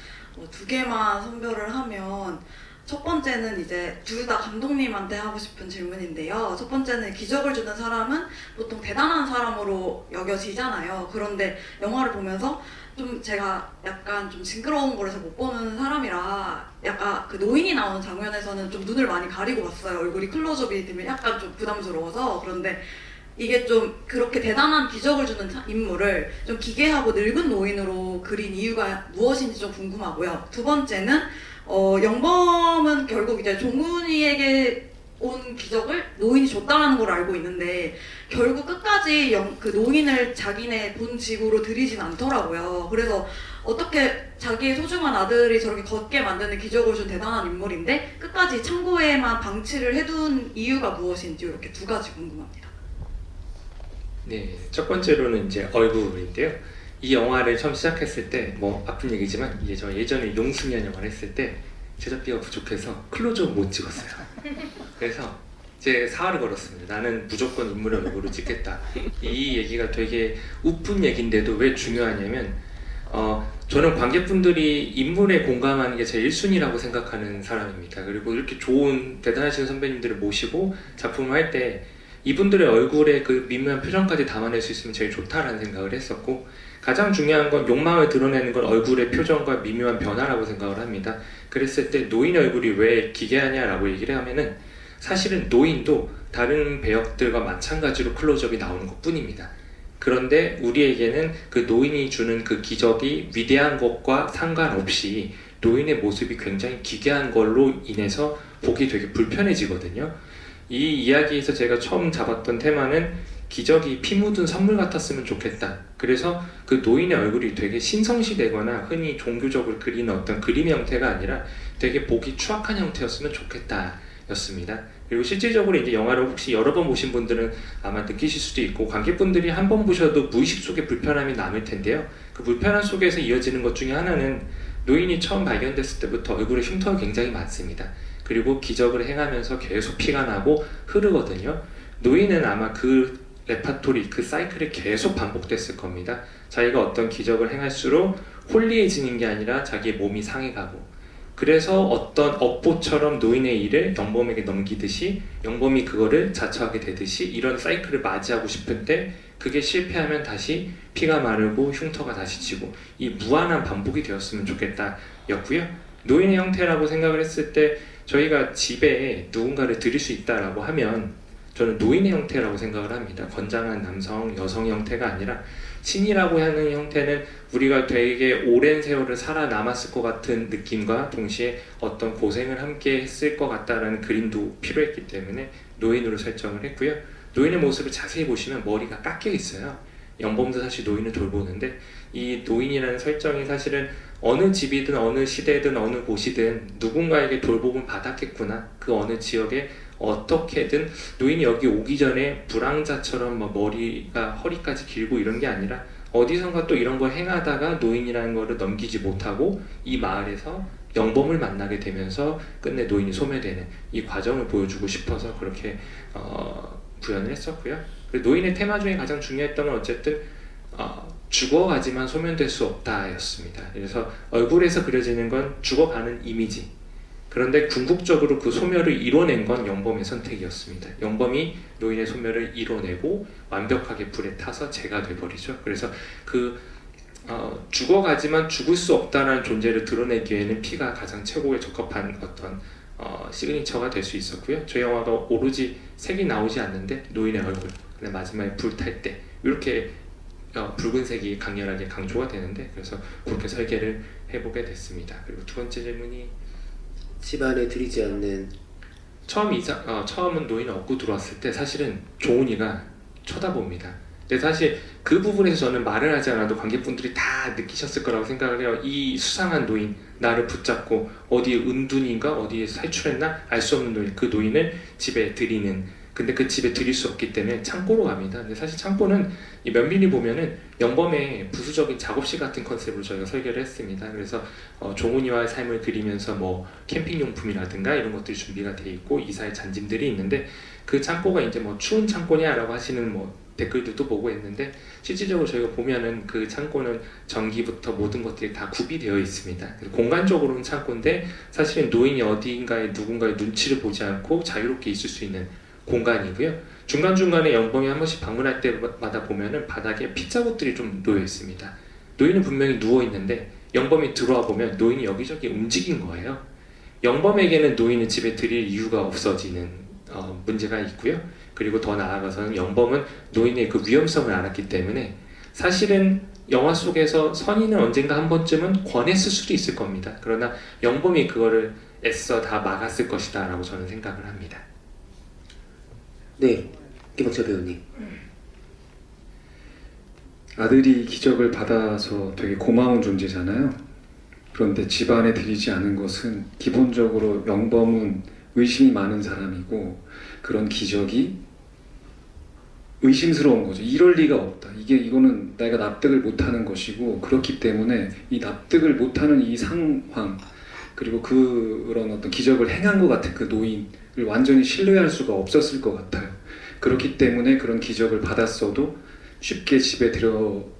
2개만 선별을 하면, 첫 번째는 이제 둘 다 감독님한테 하고 싶은 질문인데요. 첫 번째는 기적을 주는 사람은 보통 대단한 사람으로 여겨지잖아요. 그런데 영화를 보면서 좀 제가 약간 좀 징그러운 거라서 못 보는 사람이라 약간 그 노인이 나오는 장면에서는 좀 눈을 많이 가리고 봤어요. 얼굴이 클로즈업이 되면 약간 좀 부담스러워서. 그런데 이게 좀 그렇게 대단한 기적을 주는 인물을 좀 기괴하고 늙은 노인으로 그린 이유가 무엇인지 좀 궁금하고요. 두 번째는 영범은 결국 이제 종훈이에게 온 기적을 노인이 줬다라는 걸 알고 있는데 결국 끝까지 그 노인을 자기네 본 집으로 들이진 않더라고요. 그래서 어떻게 자기의 소중한 아들이 저렇게 걷게 만드는 기적을 준 대단한 인물인데 끝까지 창고에만 방치를 해둔 이유가 무엇인지 이렇게 2가지 궁금합니다. 네, 첫 번째로는 이제 얼굴인데요. 이 영화를 처음 시작했을 때 뭐 아픈 얘기지만 저 예전에 용승연 영화를 했을 때 제작비가 부족해서 클로즈업 못 찍었어요. 그래서 이제 사활을 걸었습니다. 나는 무조건 인물의 얼굴을 찍겠다. 이 얘기가 되게 우픈 얘기인데도 왜 중요하냐면 저는 관객분들이 인물에 공감하는 게 제 1순위라고 생각하는 사람입니다. 그리고 이렇게 좋은 대단하신 선배님들을 모시고 작품을 할 때 이분들의 얼굴에 그 미묘한 표정까지 담아낼 수 있으면 제일 좋다라는 생각을 했었고, 가장 중요한 건 욕망을 드러내는 건 얼굴의 표정과 미묘한 변화라고 생각을 합니다. 그랬을 때 노인 얼굴이 왜 기괴하냐라고 얘기를 하면은, 사실은 노인도 다른 배역들과 마찬가지로 클로즈업이 나오는 것 뿐입니다. 그런데 우리에게는 그 노인이 주는 그 기적이 위대한 것과 상관없이 노인의 모습이 굉장히 기괴한 걸로 인해서 보기 되게 불편해지거든요. 이 이야기에서 제가 처음 잡았던 테마는 기적이 피 묻은 선물 같았으면 좋겠다. 그래서 그 노인의 얼굴이 되게 신성시되거나 흔히 종교적으로 그리는 어떤 그림 형태가 아니라 되게 보기 추악한 형태였으면 좋겠다 였습니다. 그리고 실질적으로 이제 영화를 혹시 여러 번 보신 분들은 아마 느끼실 수도 있고, 관객분들이 한 번 보셔도 무의식 속에 불편함이 남을 텐데요. 그 불편함 속에서 이어지는 것 중에 하나는 노인이 처음 발견됐을 때부터 얼굴에 흉터가 굉장히 많습니다. 그리고 기적을 행하면서 계속 피가 나고 흐르거든요. 노인은 아마 그 레파토리, 그 사이클이 계속 반복됐을 겁니다. 자기가 어떤 기적을 행할수록 홀리해지는 게 아니라 자기의 몸이 상해가고, 그래서 어떤 업보처럼 노인의 일을 영범에게 넘기듯이 영범이 그거를 자처하게 되듯이 이런 사이클을 맞이하고 싶은데, 그게 실패하면 다시 피가 마르고 흉터가 다시 지고, 이 무한한 반복이 되었으면 좋겠다 였고요. 노인의 형태라고 생각을 했을 때 저희가 집에 누군가를 들일 수 있다라고 하면 저는 노인의 형태라고 생각을 합니다. 건장한 남성, 여성 형태가 아니라 신이라고 하는 형태는 우리가 되게 오랜 세월을 살아남았을 것 같은 느낌과 동시에 어떤 고생을 함께 했을 것 같다라는 그림도 필요했기 때문에 노인으로 설정을 했고요. 노인의 모습을 자세히 보시면 머리가 깎여 있어요. 영범도 사실 노인을 돌보는데, 이 노인이라는 설정이 사실은 어느 집이든 어느 시대든 어느 곳이든 누군가에게 돌봄을 받았겠구나, 그 어느 지역에 어떻게든 노인이 여기 오기 전에 불황자처럼 막 머리가 허리까지 길고 이런 게 아니라 어디선가 또 이런 걸 행하다가 노인이라는 거를 넘기지 못하고 이 마을에서 영범을 만나게 되면서 끝내 노인이 소멸되는 이 과정을 보여주고 싶어서 그렇게 구현을 했었고요. 그리고 노인의 테마 중에 가장 중요했던 건 어쨌든 죽어가지만 소멸될 수 없다 였습니다. 그래서 얼굴에서 그려지는 건 죽어가는 이미지, 그런데 궁극적으로 그 소멸을 이뤄낸 건 영범의 선택이었습니다. 영범이 노인의 소멸을 이뤄내고 완벽하게 불에 타서 재가 돼버리죠. 그래서 그 죽어가지만 죽을 수 없다는 존재를 드러내기에는 피가 가장 최고에 적합한 어떤 시그니처가 될 수 있었고요. 저 영화가 오로지 색이 나오지 않는데 노인의 얼굴, 근데 마지막에 불 탈 때 이렇게 붉은색이 강렬하게 강조가 되는데, 그래서 그렇게 설계를 해보게 됐습니다. 그리고 두 번째 질문이, 집안에 들이지 않는 처음은 노인을 업고 들어왔을 때 사실은 종훈이가 쳐다봅니다. 근데 사실 그 부분에서 저는 말을 하지 않아도 관객분들이 다 느끼셨을 거라고 생각을 해요. 이 수상한 노인, 나를 붙잡고 어디에 은둔인가 어디에 살출했나 알 수 없는 노인, 그 노인을 집에 들이는, 근데 그 집에 들일 수 없기 때문에 창고로 갑니다. 근데 사실 창고는 이 면밀히 보면은 영범의 부수적인 작업실 같은 컨셉으로 저희가 설계를 했습니다. 그래서 종훈이와의 삶을 그리면서 뭐 캠핑용품이라든가 이런 것들이 준비가 돼 있고 이사의 잔짐들이 있는데, 그 창고가 이제 뭐 추운 창고냐라고 하시는 뭐 댓글들도 보고 했는데, 실질적으로 저희가 보면은 그 창고는 전기부터 모든 것들이 다 구비되어 있습니다. 공간적으로는 창고인데 사실은 노인이 어디인가에 누군가의 눈치를 보지 않고 자유롭게 있을 수 있는 공간이고요. 중간중간에 영범이 한 번씩 방문할 때마다 보면은 바닥에 핏자국들이 좀 놓여 있습니다. 노인은 분명히 누워 있는데 영범이 들어와 보면 노인이 여기저기 움직인 거예요. 영범에게는 노인을 집에 들일 이유가 없어지는 문제가 있고요. 그리고 더 나아가서는 영범은 노인의 그 위험성을 알았기 때문에 사실은 영화 속에서 선인은 언젠가 한 번쯤은 권했을 수도 있을 겁니다. 그러나 영범이 그거를 애써 다 막았을 것이다 라고 저는 생각을 합니다. 네, 김학철 배우님. 아들이 기적을 받아서 되게 고마운 존재잖아요. 그런데 집안에 들이지 않은 것은 기본적으로 영범은 의심이 많은 사람이고, 그런 기적이 의심스러운 거죠. 이럴 리가 없다. 이거는 내가 납득을 못하는 것이고, 그렇기 때문에 이 납득을 못하는 이 상황, 그리고 그런 어떤 기적을 행한 것 같은 그 노인을 완전히 신뢰할 수가 없었을 것 같아요. 그렇기 때문에 그런 기적을 받았어도 쉽게 집으로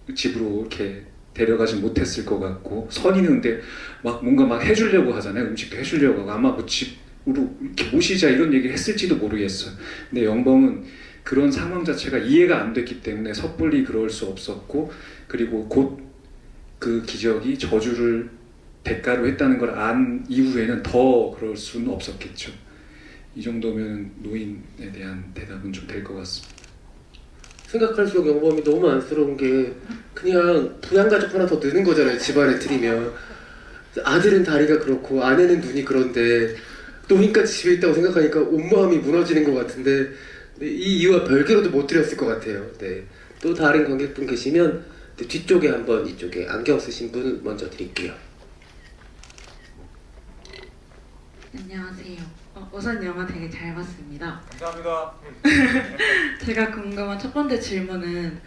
이렇게 데려가지 못했을 것 같고, 선인은 근데 막 뭔가 막 해주려고 하잖아요. 음식도 해주려고 하고, 아마 뭐 이렇게 모시자 이런 얘기를 했을지도 모르겠어요. 근데 영범은 그런 상황 자체가 이해가 안 됐기 때문에 섣불리 그럴 수 없었고, 그리고 곧 그 기적이 저주를 대가로 했다는 걸 안 이후에는 더 그럴 수는 없었겠죠. 이 정도면 노인에 대한 대답은 좀 될 것 같습니다. 생각할수록 영범이 너무 안쓰러운 게 그냥 부양가족 하나 더 느는 거잖아요. 집안에 들이면 아들은 다리가 그렇고 아내는 눈이 그런데 노인까지 집에 있다고 생각하니까 온마음이 무너지는 것 같은데 이 이유와 별개로도 못 드렸을 것 같아요. 네. 또 다른 관객분 계시면 뒤쪽에 한번 이쪽에 안경 쓰신 분 먼저 드릴게요. 안녕하세요. 우선 영화 되게 잘 봤습니다. 감사합니다. 제가 궁금한 첫 번째 질문은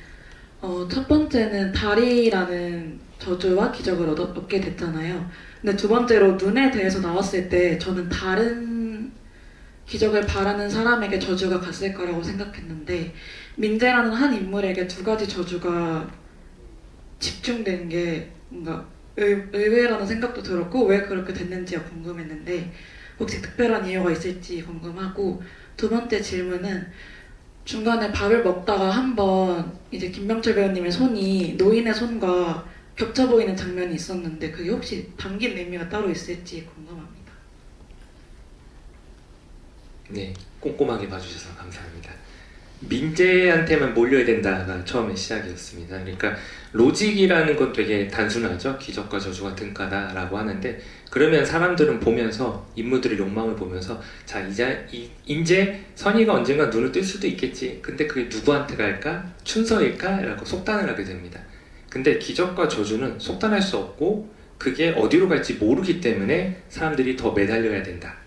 첫 번째는 다리라는 저주와 기적을 얻게 됐잖아요. 근데 두 번째로 눈에 대해서 나왔을 때 저는 다른 기적을 바라는 사람에게 저주가 갔을 거라고 생각했는데 민재라는 한 인물에게 두 가지 저주가 집중된 게 뭔가 의외라는 생각도 들었고 왜 그렇게 됐는지가 궁금했는데 혹시 특별한 이유가 있을지 궁금하고, 두 번째 질문은 중간에 밥을 먹다가 한번 이제 김병철 배우님의 손이 노인의 손과 겹쳐 보이는 장면이 있었는데 그게 혹시 담긴 의미가 따로 있을지 궁금합니다. 네, 꼼꼼하게 봐주셔서 감사합니다. 민재한테만 몰려야 된다가 처음에 시작이었습니다. 그러니까 로직이라는 건 되게 단순하죠. 기적과 저주가 등가다라고 하는데, 그러면 사람들은 보면서 인물들의 욕망을 보면서 자 이제 선의가 언젠가 눈을 뜰 수도 있겠지. 근데 그게 누구한테 갈까? 춘서일까? 라고 속단을 하게 됩니다. 근데 기적과 저주는 속단할 수 없고 그게 어디로 갈지 모르기 때문에 사람들이 더 매달려야 된다.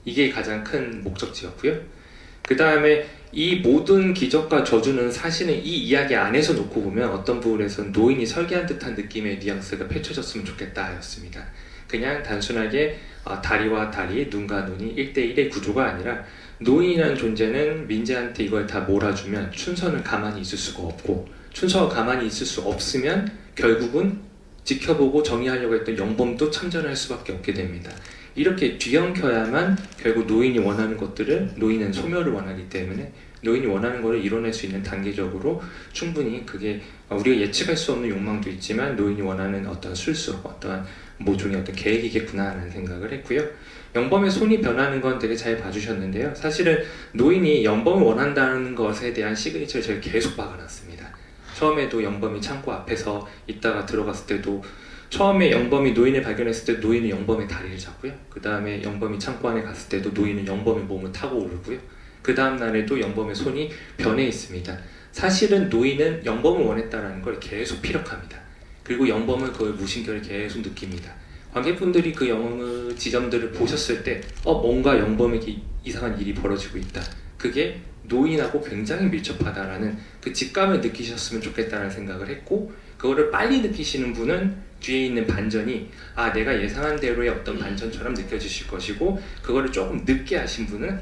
이게 가장 큰 목적지였고요. 그 다음에 이 모든 기적과 저주는 사실은 이 이야기 안에서 놓고 보면 어떤 부분에서는 노인이 설계한 듯한 느낌의 뉘앙스가 펼쳐졌으면 좋겠다 였습니다. 그냥 단순하게 다리와 다리, 눈과 눈이 1대1의 구조가 아니라 노인이라는 존재는 민재한테 이걸 다 몰아주면 춘서는 가만히 있을 수가 없고, 춘서가 가만히 있을 수 없으면 결국은 지켜보고 정의하려고 했던 영범도 참전할 수밖에 없게 됩니다. 이렇게 뒤엉켜야만 결국 노인이 원하는 것들을, 노인은 소멸을 원하기 때문에 노인이 원하는 것을 이뤄낼 수 있는 단계적으로 충분히 그게 우리가 예측할 수 없는 욕망도 있지만 노인이 원하는 어떤 술수, 어떠한 모종의 어떤 계획이겠구나라는 생각을 했고요. 영범의 손이 변하는 건 되게 잘 봐주셨는데요. 사실은 노인이 영범을 원한다는 것에 대한 시그니처를 저희 계속 박아놨습니다. 처음에도 영범이 창고 앞에서 있다가 들어갔을 때도 처음에 영범이 노인을 발견했을 때 노인은 영범의 다리를 잡고요. 그 다음에 영범이 창고 안에 갔을 때도 노인은 영범의 몸을 타고 오르고요. 그 다음 날에도 영범의 손이 변해 있습니다. 사실은 노인은 영범을 원했다는 걸 계속 피력합니다. 그리고 영범은 그걸 무심결에 계속 느낍니다. 관객분들이 그 영웅의 지점들을 보셨을 때 뭔가 영범에게 이상한 일이 벌어지고 있다. 그게 노인하고 굉장히 밀접하다라는 그 직감을 느끼셨으면 좋겠다는 생각을 했고, 그거를 빨리 느끼시는 분은 뒤에 있는 반전이 내가 예상한 대로의 어떤 반전처럼 느껴지실 것이고, 그거를 조금 늦게 하신 분은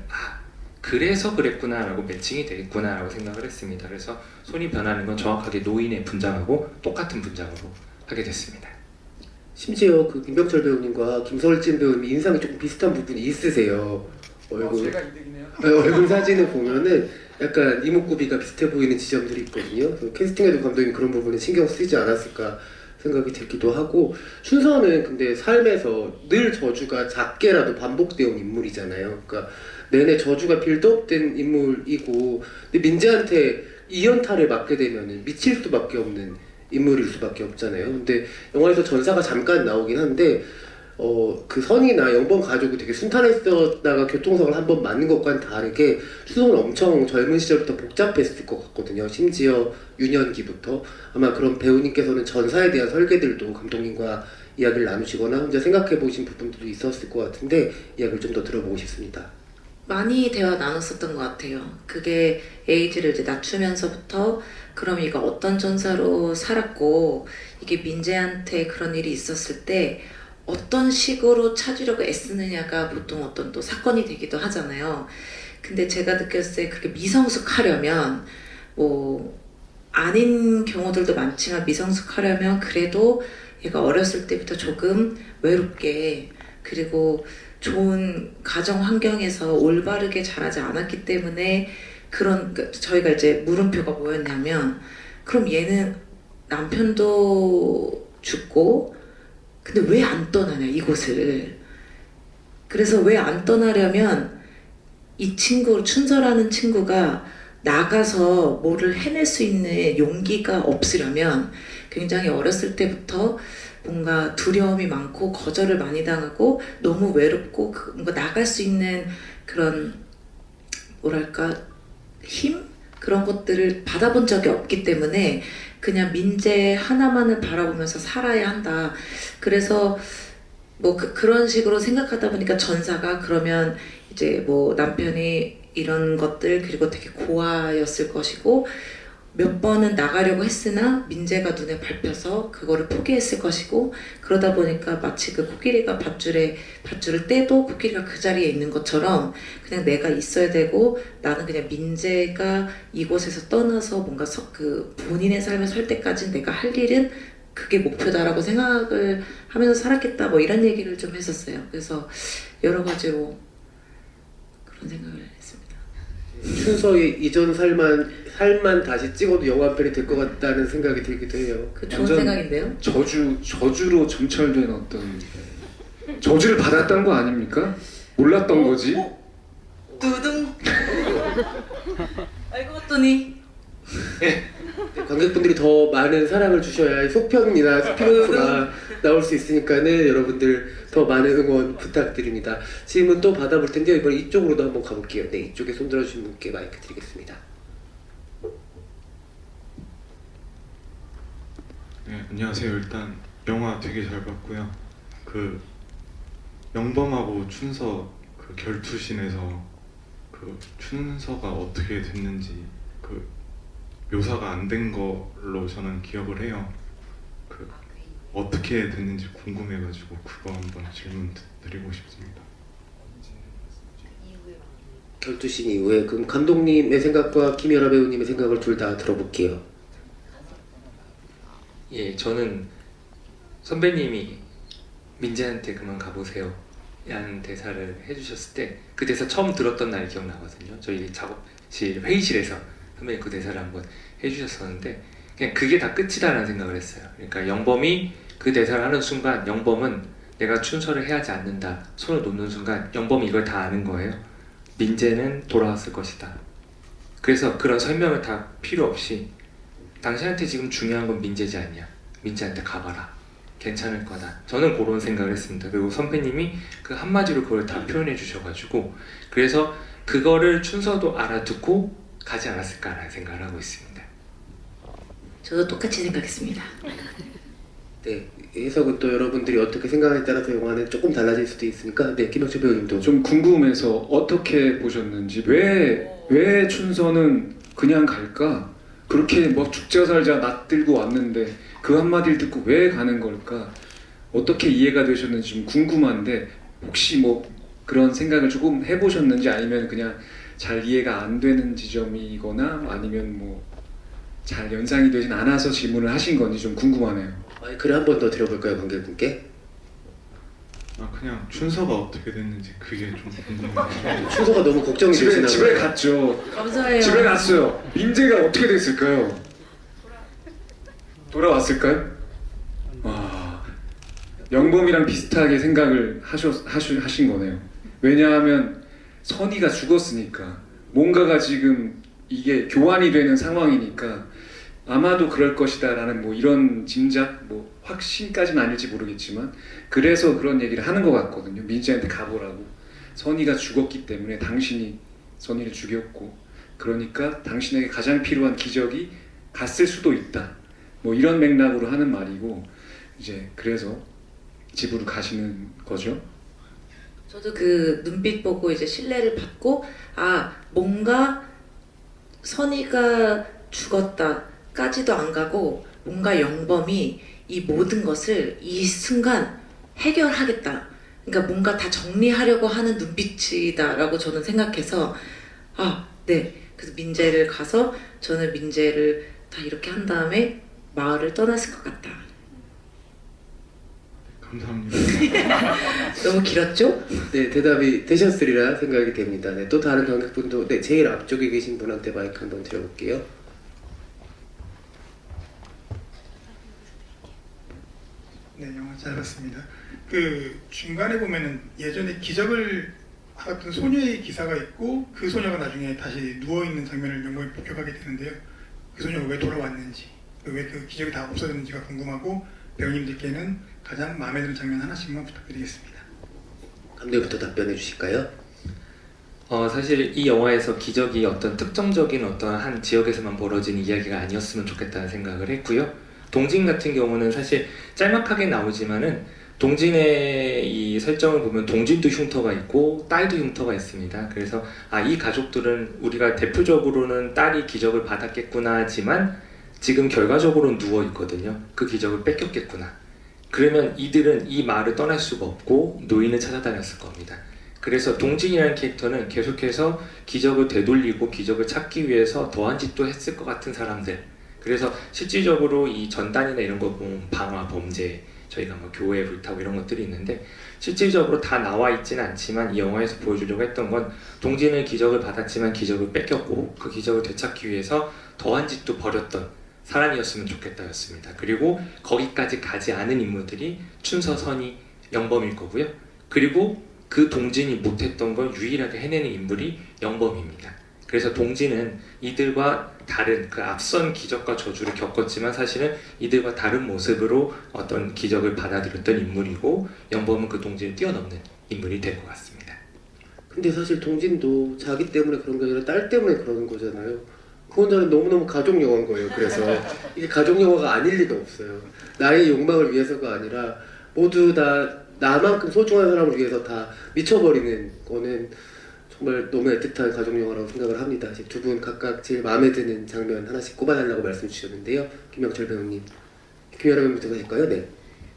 그래서 그랬구나 라고 매칭이 되겠구나 라고 생각을 했습니다. 그래서 손이 변하는 건 정확하게 노인의 분장하고 똑같은 분장으로 하게 됐습니다. 심지어 그 김병철 배우님과 김설진 배우님이 인상이 조금 비슷한 부분이 있으세요. 얼굴, 제가 이득이네요. 얼굴 사진을 보면은 약간 이목구비가 비슷해 보이는 지점들이 있거든요. 그래서 캐스팅에도 감독님이 그런 부분에 신경 쓰지 않았을까 생각이 들기도 하고, 춘서는 근데 삶에서 늘 저주가 작게라도 반복되어 온 인물이잖아요. 그러니까 내내 저주가 빌드업된 인물이고, 근데 민재한테 이연타를 맞게 되면은 미칠 수밖에 없는 인물일 수밖에 없잖아요. 근데 영화에서 전사가 잠깐 나오긴 한데 그 선이나 영범 가족이 되게 순탄했었다가 교통사고를 한번 맞는 것과는 다르게 추성은 엄청 젊은 시절부터 복잡했을 것 같거든요. 심지어 유년기부터. 아마 그런 배우님께서는 전사에 대한 설계들도 감독님과 이야기를 나누시거나 혼자 생각해 보신 부분들도 있었을 것 같은데 이야기를 좀 더 들어보고 싶습니다. 많이 대화 나눴었던 것 같아요. 그게 에이지를 이제 낮추면서부터 그럼 이거 어떤 전사로 살았고 이게 민재한테 그런 일이 있었을 때 어떤 식으로 찾으려고 애쓰느냐가 보통 어떤 또 사건이 되기도 하잖아요. 근데 제가 느꼈을 때 그렇게 미성숙하려면 아닌 경우들도 많지만 미성숙하려면 그래도 얘가 어렸을 때부터 조금 외롭게, 그리고 좋은 가정 환경에서 올바르게 자라지 않았기 때문에 그런 저희가 이제 물음표가 뭐였냐면 그럼 얘는 남편도 죽고 근데 왜 안 떠나냐 이곳을. 그래서 왜 안 떠나려면 이 친구 춘서라는 친구가 나가서 뭐를 해낼 수 있는 용기가 없으려면 굉장히 어렸을 때부터 뭔가 두려움이 많고 거절을 많이 당하고 너무 외롭고 뭔가 나갈 수 있는 그런 뭐랄까 힘? 그런 것들을 받아본 적이 없기 때문에 그냥 민재 하나만을 바라보면서 살아야 한다. 그래서 뭐 그런 식으로 생각하다 보니까 전사가 그러면 이제 뭐 남편이 이런 것들 그리고 되게 고아였을 것이고 몇 번은 나가려고 했으나 민재가 눈에 밟혀서 그거를 포기했을 것이고 그러다 보니까 마치 그 코끼리가 밧줄을 떼도 코끼리가 그 자리에 있는 것처럼 그냥 내가 있어야 되고 나는 그냥 민재가 이곳에서 떠나서 뭔가 그 본인의 삶을 살 때까지 내가 할 일은 그게 목표다라고 생각을 하면서 살았겠다 뭐 이런 얘기를 좀 했었어요. 그래서 여러 가지로 그런 생각을 했습니다. 춘서의 이전 삶만 다시 찍어도 영화 한 편이 될 것 같다는 생각이 들기도 해요. 그 좋은 완전 생각인데요. 저주로 점철된 어떤 저주를 받았던 거 아닙니까? 몰랐던 거지. 두둥. 알고 봤더니 관객분들이 더 많은 사랑을 주셔야 속편이나 스피노프가 나올 수 있으니까는 여러분들 더 많은 응원 부탁드립니다. 질문 또 받아볼 텐데요. 이번에 이쪽으로도 한번 가볼게요. 네, 이쪽에 손 들어주신 분께 마이크 드리겠습니다. 네, 안녕하세요. 일단 영화 되게 잘 봤고요. 그 영범하고 춘서 그 결투신에서 그 춘서가 어떻게 됐는지 그 묘사가 안 된 걸로 저는 기억을 해요. 그 어떻게 됐는지 궁금해가지고 그거 한번 질문 드리고 싶습니다. 결투신 이후에 그럼 감독님의 생각과 김연아 배우님의 생각을 둘 다 들어볼게요. 예, 저는 선배님이 민재한테 그만 가보세요 라는 대사를 해주셨을 때 그 대사 처음 들었던 날 기억나거든요. 저희 작업실 회의실에서 선배님 그 대사를 한번 해주셨었는데 그냥 그게 다 끝이다라는 생각을 했어요. 그러니까 영범이 그 대사를 하는 순간 영범은 내가 춘서를 해하지 않는다 손을 놓는 순간 영범이 이걸 다 아는 거예요. 민재는 돌아왔을 것이다. 그래서 그런 설명을 다 필요 없이 당신한테 지금 중요한 건 민재지 않냐, 민재한테 가봐라, 괜찮을 거다. 저는 그런 생각을 했습니다. 그리고 선배님이 그 한마디로 그걸 다 표현해 주셔가지고 그래서 그거를 춘서도 알아듣고 가지 않았을까라는 생각을 하고 있습니다. 저도 똑같이 생각했습니다. 네, 해석은 또 여러분들이 어떻게 생각하냐에 따라서 영화는 조금 달라질 수도 있으니까 네, 김영철 배우님도 좀 궁금해서 어떻게 보셨는지 왜 춘서는 그냥 갈까? 그렇게 뭐 죽자 살자 낯들고 왔는데 그 한마디를 듣고 왜 가는 걸까? 어떻게 이해가 되셨는지 좀 궁금한데 혹시 뭐 그런 생각을 조금 해보셨는지 아니면 그냥 잘 이해가 안 되는 지점이거나 아니면 뭐 잘 연상이 되진 않아서 질문을 하신 건지 좀 궁금하네요. 마이크를 한 번 더 드려볼까요, 관객분께? 아 그냥 춘서가 어떻게 됐는지 그게 좀 궁금해요. 춘서가 너무 걱정이 되시나 집에 봐요. 갔죠. 감사해요. 집에 갔어요. 민재가 어떻게 됐을까요? 돌아왔을까요? 와, 영범이랑 비슷하게 생각을 하신 거네요. 왜냐하면 선이가 죽었으니까 뭔가가 지금 이게 교환이 되는 상황이니까 아마도 그럴 것이다 라는 뭐 이런 짐작, 뭐 확신까지는 아닐지 모르겠지만 그래서 그런 얘기를 하는 것 같거든요. 민재한테 가보라고. 선이가 죽었기 때문에 당신이 선이를 죽였고 그러니까 당신에게 가장 필요한 기적이 갔을 수도 있다. 뭐 이런 맥락으로 하는 말이고 이제 그래서 집으로 가시는 거죠. 저도 그 눈빛 보고 이제 신뢰를 받고 아 뭔가 선이가 죽었다까지도 안 가고 뭔가 영범이 이 모든 것을 이 순간 해결하겠다. 그러니까 뭔가 다 정리하려고 하는 눈빛이다라고 저는 생각해서 아, 네. 그래서 민재를 가서 저는 민재를 다 이렇게 한 다음에 마을을 떠났을 것 같다. 감사합니다. 너무 길었죠? 네, 대답이 되셨으리라 생각이 됩니다. 네, 또 다른 관객분도 네, 제일 앞쪽에 계신 분한테 마이크 한번 드려볼게요. 네, 영화 잘 봤습니다. 그 중간에 보면은 예전에 기적을 하던 소녀의 기사가 있고 그 소녀가 나중에 다시 누워 있는 장면을 영화에 목격하게 되는데요. 그 소녀가 왜 돌아왔는지, 왜 그 기적이 다 없어졌는지가 궁금하고 배우님들께는 가장 마음에 드는 장면 하나씩만 부탁드리겠습니다. 감독부터 답변해 주실까요? 사실 이 영화에서 기적이 어떤 특정적인 어떤 한 지역에서만 벌어진 이야기가 아니었으면 좋겠다는 생각을 했고요. 동진 같은 경우는 사실 짤막하게 나오지만은 동진의 이 설정을 보면 동진도 흉터가 있고 딸도 흉터가 있습니다. 그래서 이 가족들은 우리가 대표적으로는 딸이 기적을 받았겠구나 하지만 지금 결과적으로는 누워 있거든요. 그 기적을 뺏겼겠구나. 그러면 이들은 이 마을을 떠날 수가 없고 노인을 찾아다녔을 겁니다. 그래서 동진이라는 캐릭터는 계속해서 기적을 되돌리고 기적을 찾기 위해서 더한 짓도 했을 것 같은 사람들. 그래서 실질적으로 이 전단이나 이런 거 보면 방화, 범죄, 저희가 뭐 교회 불타고 이런 것들이 있는데 실질적으로 다 나와 있지는 않지만 이 영화에서 보여주려고 했던 건 동진은 기적을 받았지만 기적을 뺏겼고 그 기적을 되찾기 위해서 더한 짓도 벌였던 사람이었으면 좋겠다였습니다. 그리고 거기까지 가지 않은 인물들이 춘서, 선이, 영범일 거고요. 그리고 그 동진이 못했던 걸 유일하게 해내는 인물이 영범입니다. 그래서 동진은 이들과 다른 그 앞선 기적과 저주를 겪었지만 사실은 이들과 다른 모습으로 어떤 기적을 받아들였던 인물이고 영범은 그 동진을 뛰어넘는 인물이 될 것 같습니다. 근데 사실 동진도 자기 때문에 그런 게 아니라 딸 때문에 그러는 거잖아요. 그 혼자는 너무너무 가족 영화인 거예요. 그래서 이게 가족 영화가 아닐 리가 없어요. 나의 욕망을 위해서가 아니라 모두 다 나만큼 소중한 사람을 위해서 다 미쳐버리는 거는 정말 너무 애틋한 가족 영화라고 생각을 합니다. 두 분 각각 제일 마음에 드는 장면 하나씩 꼽아달라고 말씀 주셨는데요. 김명철 배우님, 김연아 배우님부터 가실까요? 네.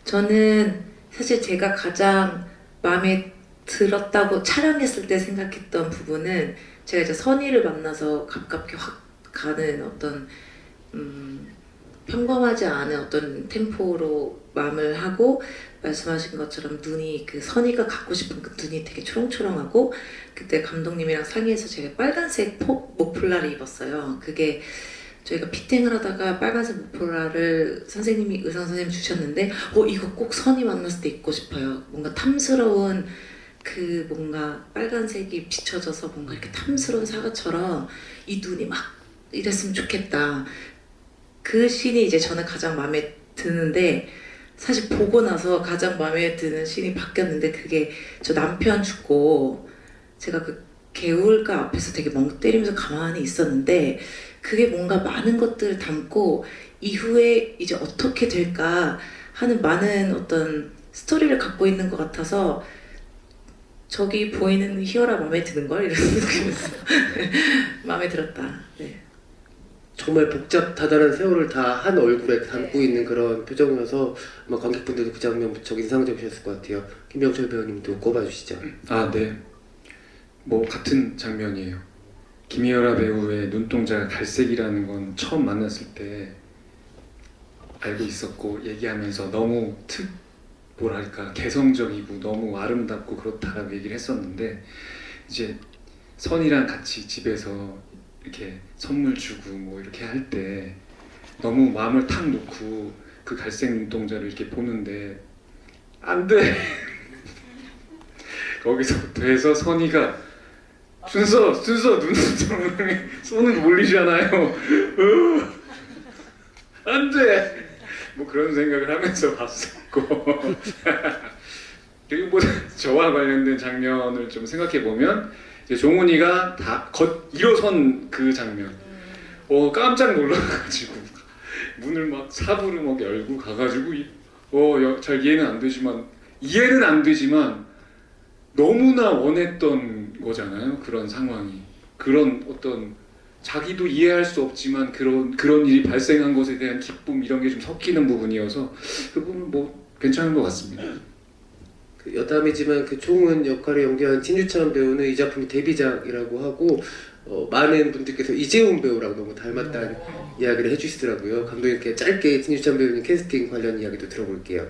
저는 사실 제가 가장 마음에 들었다고 촬영했을 때 생각했던 부분은 제가 이제 선의를 만나서 가깝게 확 가는 어떤 평범하지 않은 어떤 템포로 마음을 하고 말씀하신 것처럼 눈이 그 선의가 갖고 싶은 그 눈이 되게 초롱초롱하고 그때 감독님이랑 상의해서 제가 빨간색 목폴라를 입었어요. 그게 저희가 피팅을 하다가 빨간색 목폴라를 선생님이 의상 선생님 주셨는데 이거 꼭 선의 만났을 때 입고 싶어요. 뭔가 탐스러운 그 뭔가 빨간색이 비춰져서 뭔가 이렇게 탐스러운 사과처럼 이 눈이 막 이랬으면 좋겠다. 그 씬이 이제 저는 가장 마음에 드는데 사실 보고 나서 가장 마음에 드는 씬이 바뀌었는데 그게 저 남편 죽고 제가 그 개울가 앞에서 되게 멍 때리면서 가만히 있었는데 그게 뭔가 많은 것들을 담고 이후에 이제 어떻게 될까 하는 많은 어떤 스토리를 갖고 있는 것 같아서 저기 보이는 희열아 마음에 드는걸? 이런 느낌이었어요. 마음에 들었다. 네. 정말 복잡하다는 세월을 다 한 얼굴에 담고 있는 그런 표정이어서 아마 관객분들도 그 장면 무척 인상적이셨을 것 같아요. 김명철 배우님도 꼽아주시죠. 네. 뭐 같은 장면이에요. 김연아 배우의 눈동자가 갈색이라는 건 처음 만났을 때 알고 있었고 얘기하면서 너무 뭐랄까 개성적이고 너무 아름답고 그렇다라고 얘기를 했었는데 이제 선이랑 같이 집에서 이렇게 선물 주고 뭐 이렇게 할 때 너무 마음을 탁 놓고 그 갈색 눈동자를 이렇게 보는데 안 돼. 거기서부터 해서 선이가 준서 손을 몰리잖아요. 안 돼. 뭐 그런 생각을 하면서 봤었고 그리고 뭐 저와 관련된 장면을 좀 생각해 보면 이제 종훈이가 다 일어선 그 장면, 깜짝 놀라가지고 문을 막 사부를 막 열고 가가지고 잘 이해는 안 되지만 너무나 원했던 거잖아요. 그런 상황이 그런 어떤 자기도 이해할 수 없지만 그런 일이 발생한 것에 대한 기쁨 이런 게 좀 섞이는 부분이어서 그 부분 뭐 괜찮은 것 같습니다. 그 여담이지만 그 종은 역할을 연기한 진유찬 배우는 이 작품이 데뷔작이라고 하고 많은 분들께서 이재훈 배우랑 너무 닮았다는 이야기를 해주시더라고요. 감독님께 짧게 진유찬 배우님 캐스팅 관련 이야기도 들어볼게요.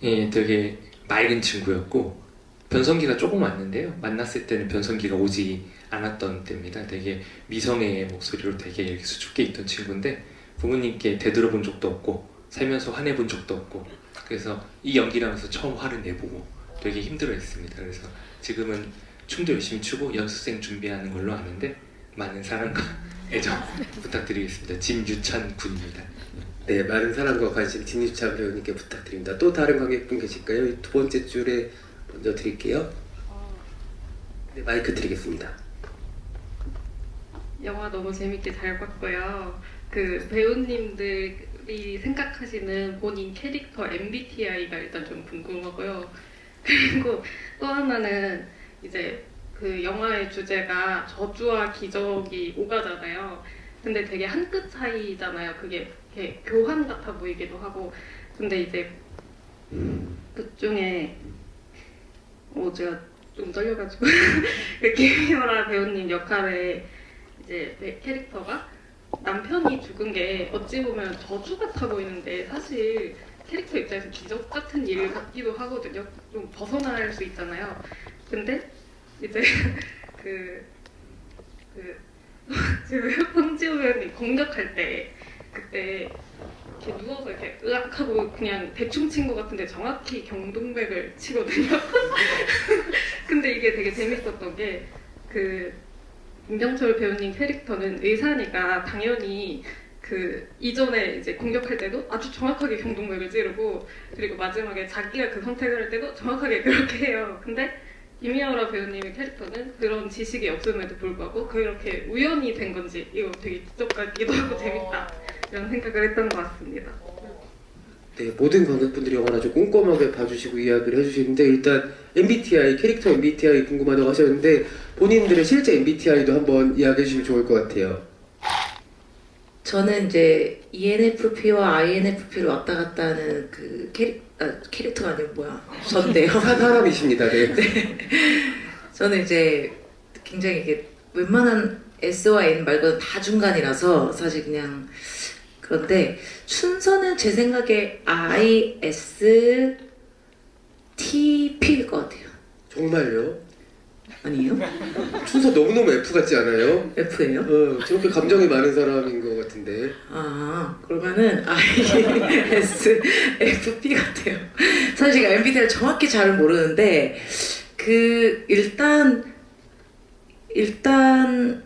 예, 되게 맑은 친구였고 변성기가 조금 왔는데요. 만났을 때는 변성기가 오지 않았던 때입니다. 되게 미성의 목소리로 되게 이렇게 수줍게 있던 친구인데 부모님께 되돌아본 적도 없고 살면서 화내본 적도 없고 그래서 이 연기를 하면서 처음 화를 내보고 되게 힘들어했습니다. 그래서 지금은 춤도 열심히 추고 연습생 준비하는 걸로 아는데 많은 사랑과 애정 부탁드리겠습니다. 진유찬 군입니다. 네, 많은 사랑과 관심 진유찬 배우님께 부탁드립니다. 또 다른 관객분 계실까요? 이 두 번째 줄에 먼저 드릴게요. 네, 마이크 드리겠습니다. 영화 너무 재밌게 잘 봤고요. 그 배우님들이 생각하시는 본인 캐릭터 MBTI가 일단 좀 궁금하고요. 그리고 또 하나는 이제 그 영화의 주제가 저주와 기적이 오가잖아요. 근데 되게 한 끗 차이잖아요. 그게 이렇게 교환 같아 보이기도 하고. 근데 이제 그 중에 제가 좀 떨려가지고 그 김유라 배우님 역할에 이제 캐릭터가 남편이 죽은 게 어찌 보면 저주 같아 보이는데 사실 캐릭터 입장에서 기적 같은 일 같기도 하거든요. 좀 벗어날 수 있잖아요. 근데 이제 지금 황지호 배우님 공격할 때 그때 이렇게 누워서 이렇게 으악 하고 그냥 대충 친 것 같은데 정확히 경동맥을 치거든요. 근데 이게 되게 재밌었던 게 김병철 배우님 캐릭터는 의사니까 당연히 그 이전에 이제 공격할 때도 아주 정확하게 경동맥을 찌르고 그리고 마지막에 자기가 그 선택을 할 때도 정확하게 그렇게 해요. 근데 김희아라 배우님의 캐릭터는 그런 지식이 없음에도 불구하고 그렇게 우연이 된 건지 이거 되게 기적 같기도 하고 재밌다 이런 생각을 했던 것 같습니다. 네, 모든 관객분들이 영화를 아주 꼼꼼하게 봐주시고 이야기를 해주시는데 일단 MBTI, 캐릭터 MBTI 궁금하다고 하셨는데 본인들의 실제 MBTI도 한번 이야기해 주시면 좋을 것 같아요. 저는 이제 ENFP와 INFP로 왔다 갔다 하는 그 캐릭터가 아니고 전데요. 사람이십니다. 네. 저는 이제 굉장히 이게 웬만한 S와 N 말고는 다 중간이라서 사실 그냥 그런데 순서는 제 생각에 ISTP일 것 같아요. 정말요? 아니에요? 순서 너무너무 F 같지 않아요? F예요? 저렇게 감정이 많은 사람인 것 같은데. 그러면은 ISFP 같아요. 사실 제가 MBTI를 정확히 잘 모르는데 일단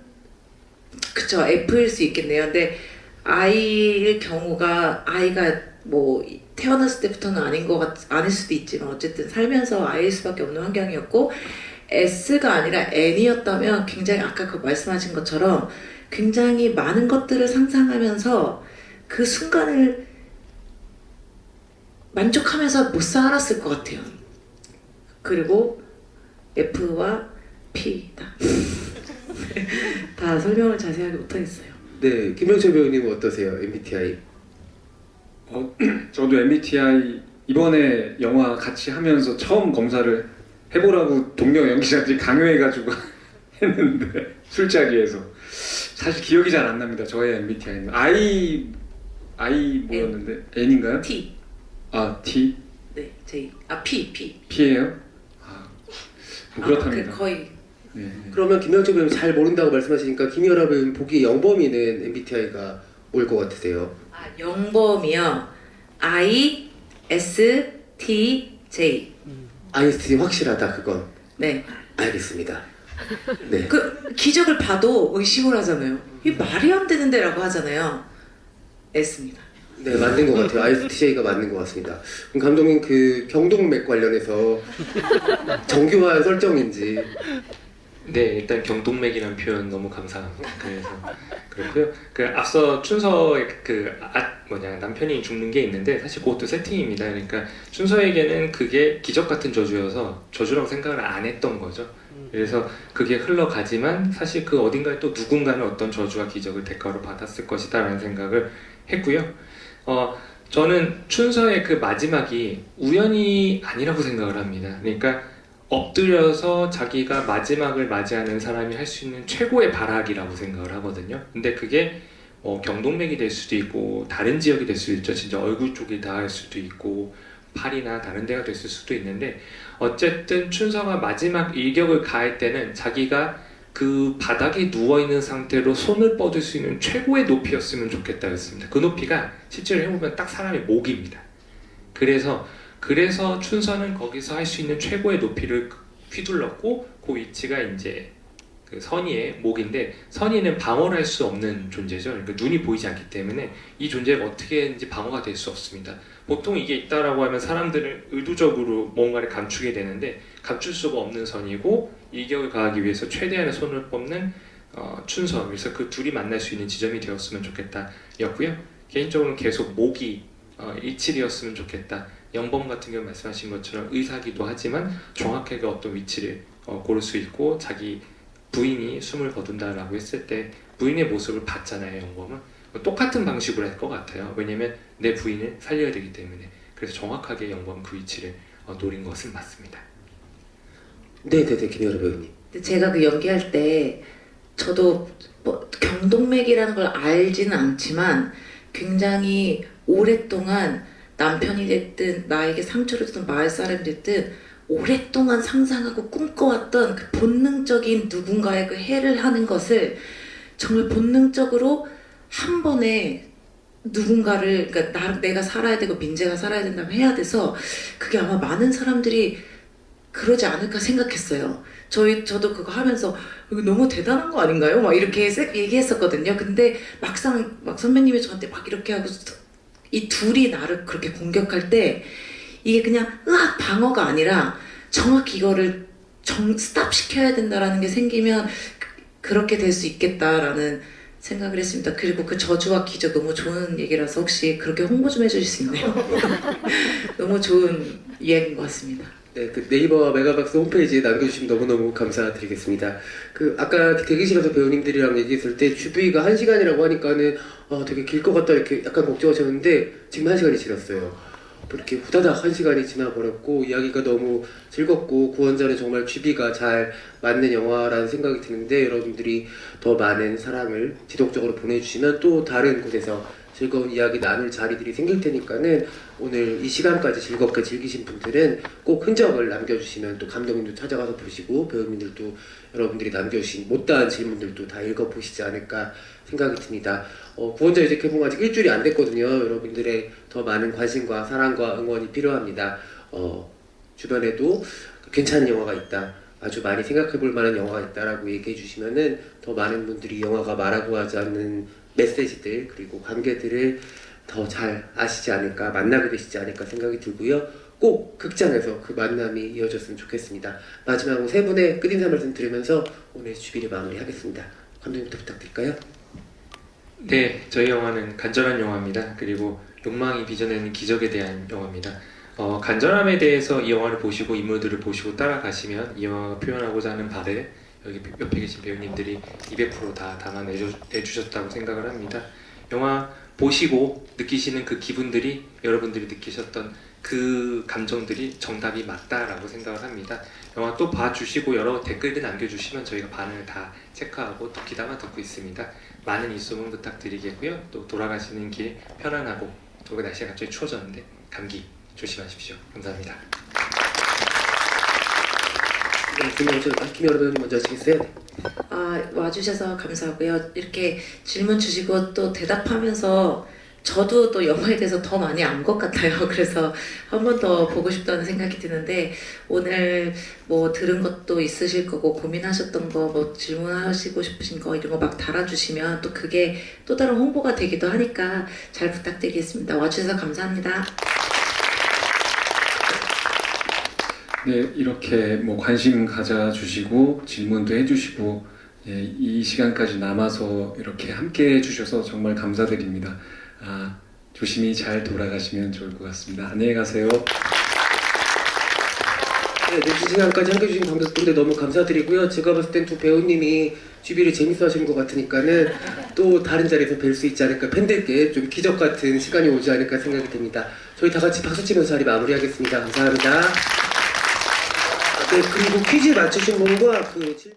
그쵸, F일 수 있겠네요. 근데 I일 경우가 I가 뭐 태어났을 때부터는 아닐 수도 있지만 어쨌든 살면서 I일 수밖에 없는 환경이었고 S가 아니라 N이었다면 굉장히 아까 그 말씀하신 것처럼 굉장히 많은 것들을 상상하면서 그 순간을 만족하면서 못 살았을 것 같아요. 그리고 F와 P다. 다 설명을 자세하게 못하겠어요. 네, 김병철 배우님은 어떠세요? MBTI? 저도 MBTI 이번에 영화 같이 하면서 처음 검사를 해보라고 동료 연기자들이 강요해가지고 했는데 술자리에서 사실 기억이 잘 안 납니다. 저의 MBTI는 I 뭐였는데 N인가요? T. T? 네, J. P. P예요? 뭐 그렇답니다. 거의. 네. 그러면 김병철 배우님 잘 모른다고 말씀하시니까 김희아라 배우님 보기에 영범이는 MBTI가 뭘 것 같으세요? 영범이요. ISTJ. IST 확실하다 그건. 네. 알겠습니다. 네. 그 기적을 봐도 의심을 하잖아요. 이게 말이 안 되는데라고 하잖아요. S입니다. 네, 맞는 것 같아요. ISTJ가 맞는 것 같습니다. 그럼 감독님 그 경동맥 관련해서 정교한 설정인지. 네, 일단 경동맥이라는 표현 너무 감사합니다. 그래서 그렇고요. 앞서 춘서의 남편이 죽는 게 있는데 사실 그것도 세팅입니다. 그러니까 춘서에게는 그게 기적 같은 저주여서 저주라고 생각을 안 했던 거죠. 그래서 그게 흘러가지만 사실 그 어딘가에 또 누군가는 어떤 저주와 기적을 대가로 받았을 것이다라는 생각을 했고요. 저는 춘서의 그 마지막이 우연이 아니라고 생각을 합니다. 그러니까 엎드려서 자기가 마지막을 맞이하는 사람이 할 수 있는 최고의 발악이라고 생각을 하거든요. 근데 그게 경동맥이 될 수도 있고 다른 지역이 될 수도 있죠. 진짜 얼굴 쪽이 닿을 수도 있고 팔이나 다른 데가 됐을 수도 있는데 어쨌든 춘서가 마지막 일격을 가할 때는 자기가 그 바닥에 누워있는 상태로 손을 뻗을 수 있는 최고의 높이였으면 좋겠다였습니다. 그 높이가 실제로 해보면 딱 사람의 목입니다. 그래서 춘서는 거기서 할 수 있는 최고의 높이를 휘둘렀고 그 위치가 이제 그 선의의 목인데 선의는 방어를 할 수 없는 존재죠. 그러니까 눈이 보이지 않기 때문에 이 존재가 어떻게든지 방어가 될 수 없습니다. 보통 이게 있다라고 하면 사람들은 의도적으로 뭔가를 감추게 되는데 감출 수가 없는 선이고 일격을 가하기 위해서 최대한의 손을 뻗는 춘서. 그래서 그 둘이 만날 수 있는 지점이 되었으면 좋겠다였고요. 개인적으로는 계속 목이 일칠이었으면 좋겠다. 영범 같은 경우 말씀하신 것처럼 의사기도 하지만 정확하게 어떤 위치를 고를 수 있고 자기 부인이 숨을 거둔다라고 했을 때 부인의 모습을 봤잖아요. 영범은 똑같은 방식으로 할 것 같아요. 왜냐면 내 부인을 살려야 되기 때문에. 그래서 정확하게 영범 그 위치를 노린 것은 맞습니다. 네네네, 김여러 배우님. 근데 제가 그 연기할 때 저도 뭐 경동맥이라는 걸 알지는 않지만 굉장히 오랫동안 남편이 됐든 나에게 상처를 줬든 마을 사람이 됐든 오랫동안 상상하고 꿈꿔왔던 그 본능적인 누군가의 그 해를 하는 것을 정말 본능적으로 한 번에 누군가를, 그러니까 내가 살아야 되고 민재가 살아야 된다면 해야 돼서 그게 아마 많은 사람들이 그러지 않을까 생각했어요. 저도 그거 하면서 이거 너무 대단한 거 아닌가요? 막 이렇게 얘기했었거든요. 근데 막상 선배님이 저한테 막 이렇게 하고 이 둘이 나를 그렇게 공격할 때 이게 그냥 으악 방어가 아니라 정확히 이거를 스탑 시켜야 된다라는 게 생기면 그렇게 될 수 있겠다라는 생각을 했습니다. 그리고 그 저주와 기적 너무 좋은 얘기라서 혹시 그렇게 홍보 좀 해주실 수 있나요? 너무 좋은 이야기인 것 같습니다. 네, 그 네이버와 메가박스 홈페이지에 남겨주시면 너무너무 감사드리겠습니다. 그 아까 대기실에서 배우님들이랑 얘기했을 때 주비가 1시간이라고 하니까는 되게 길 것 같다 이렇게 약간 걱정하셨는데 지금 1시간이 지났어요. 이렇게 후다닥 1시간이 지나버렸고 이야기가 너무 즐겁고 구원자는 정말 주비가 잘 맞는 영화라는 생각이 드는데 여러분들이 더 많은 사랑을 지속적으로 보내주시면 또 다른 곳에서 즐거운 이야기 나눌 자리들이 생길 테니까는 오늘 이 시간까지 즐겁게 즐기신 분들은 꼭 흔적을 남겨주시면 또 감독님도 찾아가서 보시고 배우님들도 여러분들이 남겨주신 못다한 질문들도 다 읽어보시지 않을까 생각이 듭니다. 구원자 이제 개봉 아직 일주일이 안 됐거든요. 여러분들의 더 많은 관심과 사랑과 응원이 필요합니다. 주변에도 괜찮은 영화가 있다, 아주 많이 생각해볼 만한 영화가 있다라고 얘기해 주시면은 더 많은 분들이 영화가 말하고 하지 않는 메시지들 그리고 관계들을 더 잘 아시지 않을까, 만나게 되시지 않을까 생각이 들고요. 꼭 극장에서 그 만남이 이어졌으면 좋겠습니다. 마지막으로 세 분의 끝인사 말씀 드리면서 오늘 주비를 마무리하겠습니다. 감독님부터 부탁드릴까요? 네, 저희 영화는 간절한 영화입니다. 그리고 욕망이 빚어내는 기적에 대한 영화입니다. 간절함에 대해서 이 영화를 보시고 인물들을 보시고 따라가시면 이 영화가 표현하고자 하는 바를 여기 옆에 계신 배우님들이 200% 다 담아내주셨다고 생각을 합니다. 영화 보시고 느끼시는 그 기분들이 여러분들이 느끼셨던 그 감정들이 정답이 맞다라고 생각을 합니다. 영화 또 봐주시고 여러 댓글들 남겨주시면 저희가 반응을 다 체크하고 또 귀담아 듣고 있습니다. 많은 입소문 부탁드리겠고요. 또 돌아가시는 길 편안하고 또 날씨가 갑자기 추워졌는데 감기 조심하십시오. 감사합니다. 네, 김여러 배우님 먼저 하시겠어요? 와주셔서 감사하고요. 이렇게 질문 주시고 또 대답하면서 저도 또 영화에 대해서 더 많이 안 것 같아요. 그래서 한 번 더 보고 싶다는 생각이 드는데 오늘 뭐 들은 것도 있으실 거고 고민하셨던 거 뭐 질문하시고 싶으신 거 이런 거 막 달아주시면 또 그게 또 다른 홍보가 되기도 하니까 잘 부탁드리겠습니다. 와주셔서 감사합니다. 네, 이렇게 뭐 관심 가져주시고 질문도 해주시고 이 시간까지 남아서 이렇게 함께 해주셔서 정말 감사드립니다. 조심히 잘 돌아가시면 좋을 것 같습니다. 안녕히 가세요. 네, 늦은 시간까지 함께 해주신 관객분들 너무 감사드리고요. 제가 봤을 땐 두 배우님이 주비를 재밌어 하시는 것 같으니까는 또 다른 자리에서 뵐 수 있지 않을까, 팬들께 좀 기적 같은 시간이 오지 않을까 생각이 듭니다. 저희 다 같이 박수 치면서 자리 마무리하겠습니다. 감사합니다. 네, 그리고 퀴즈 맞추신 분과 그 질문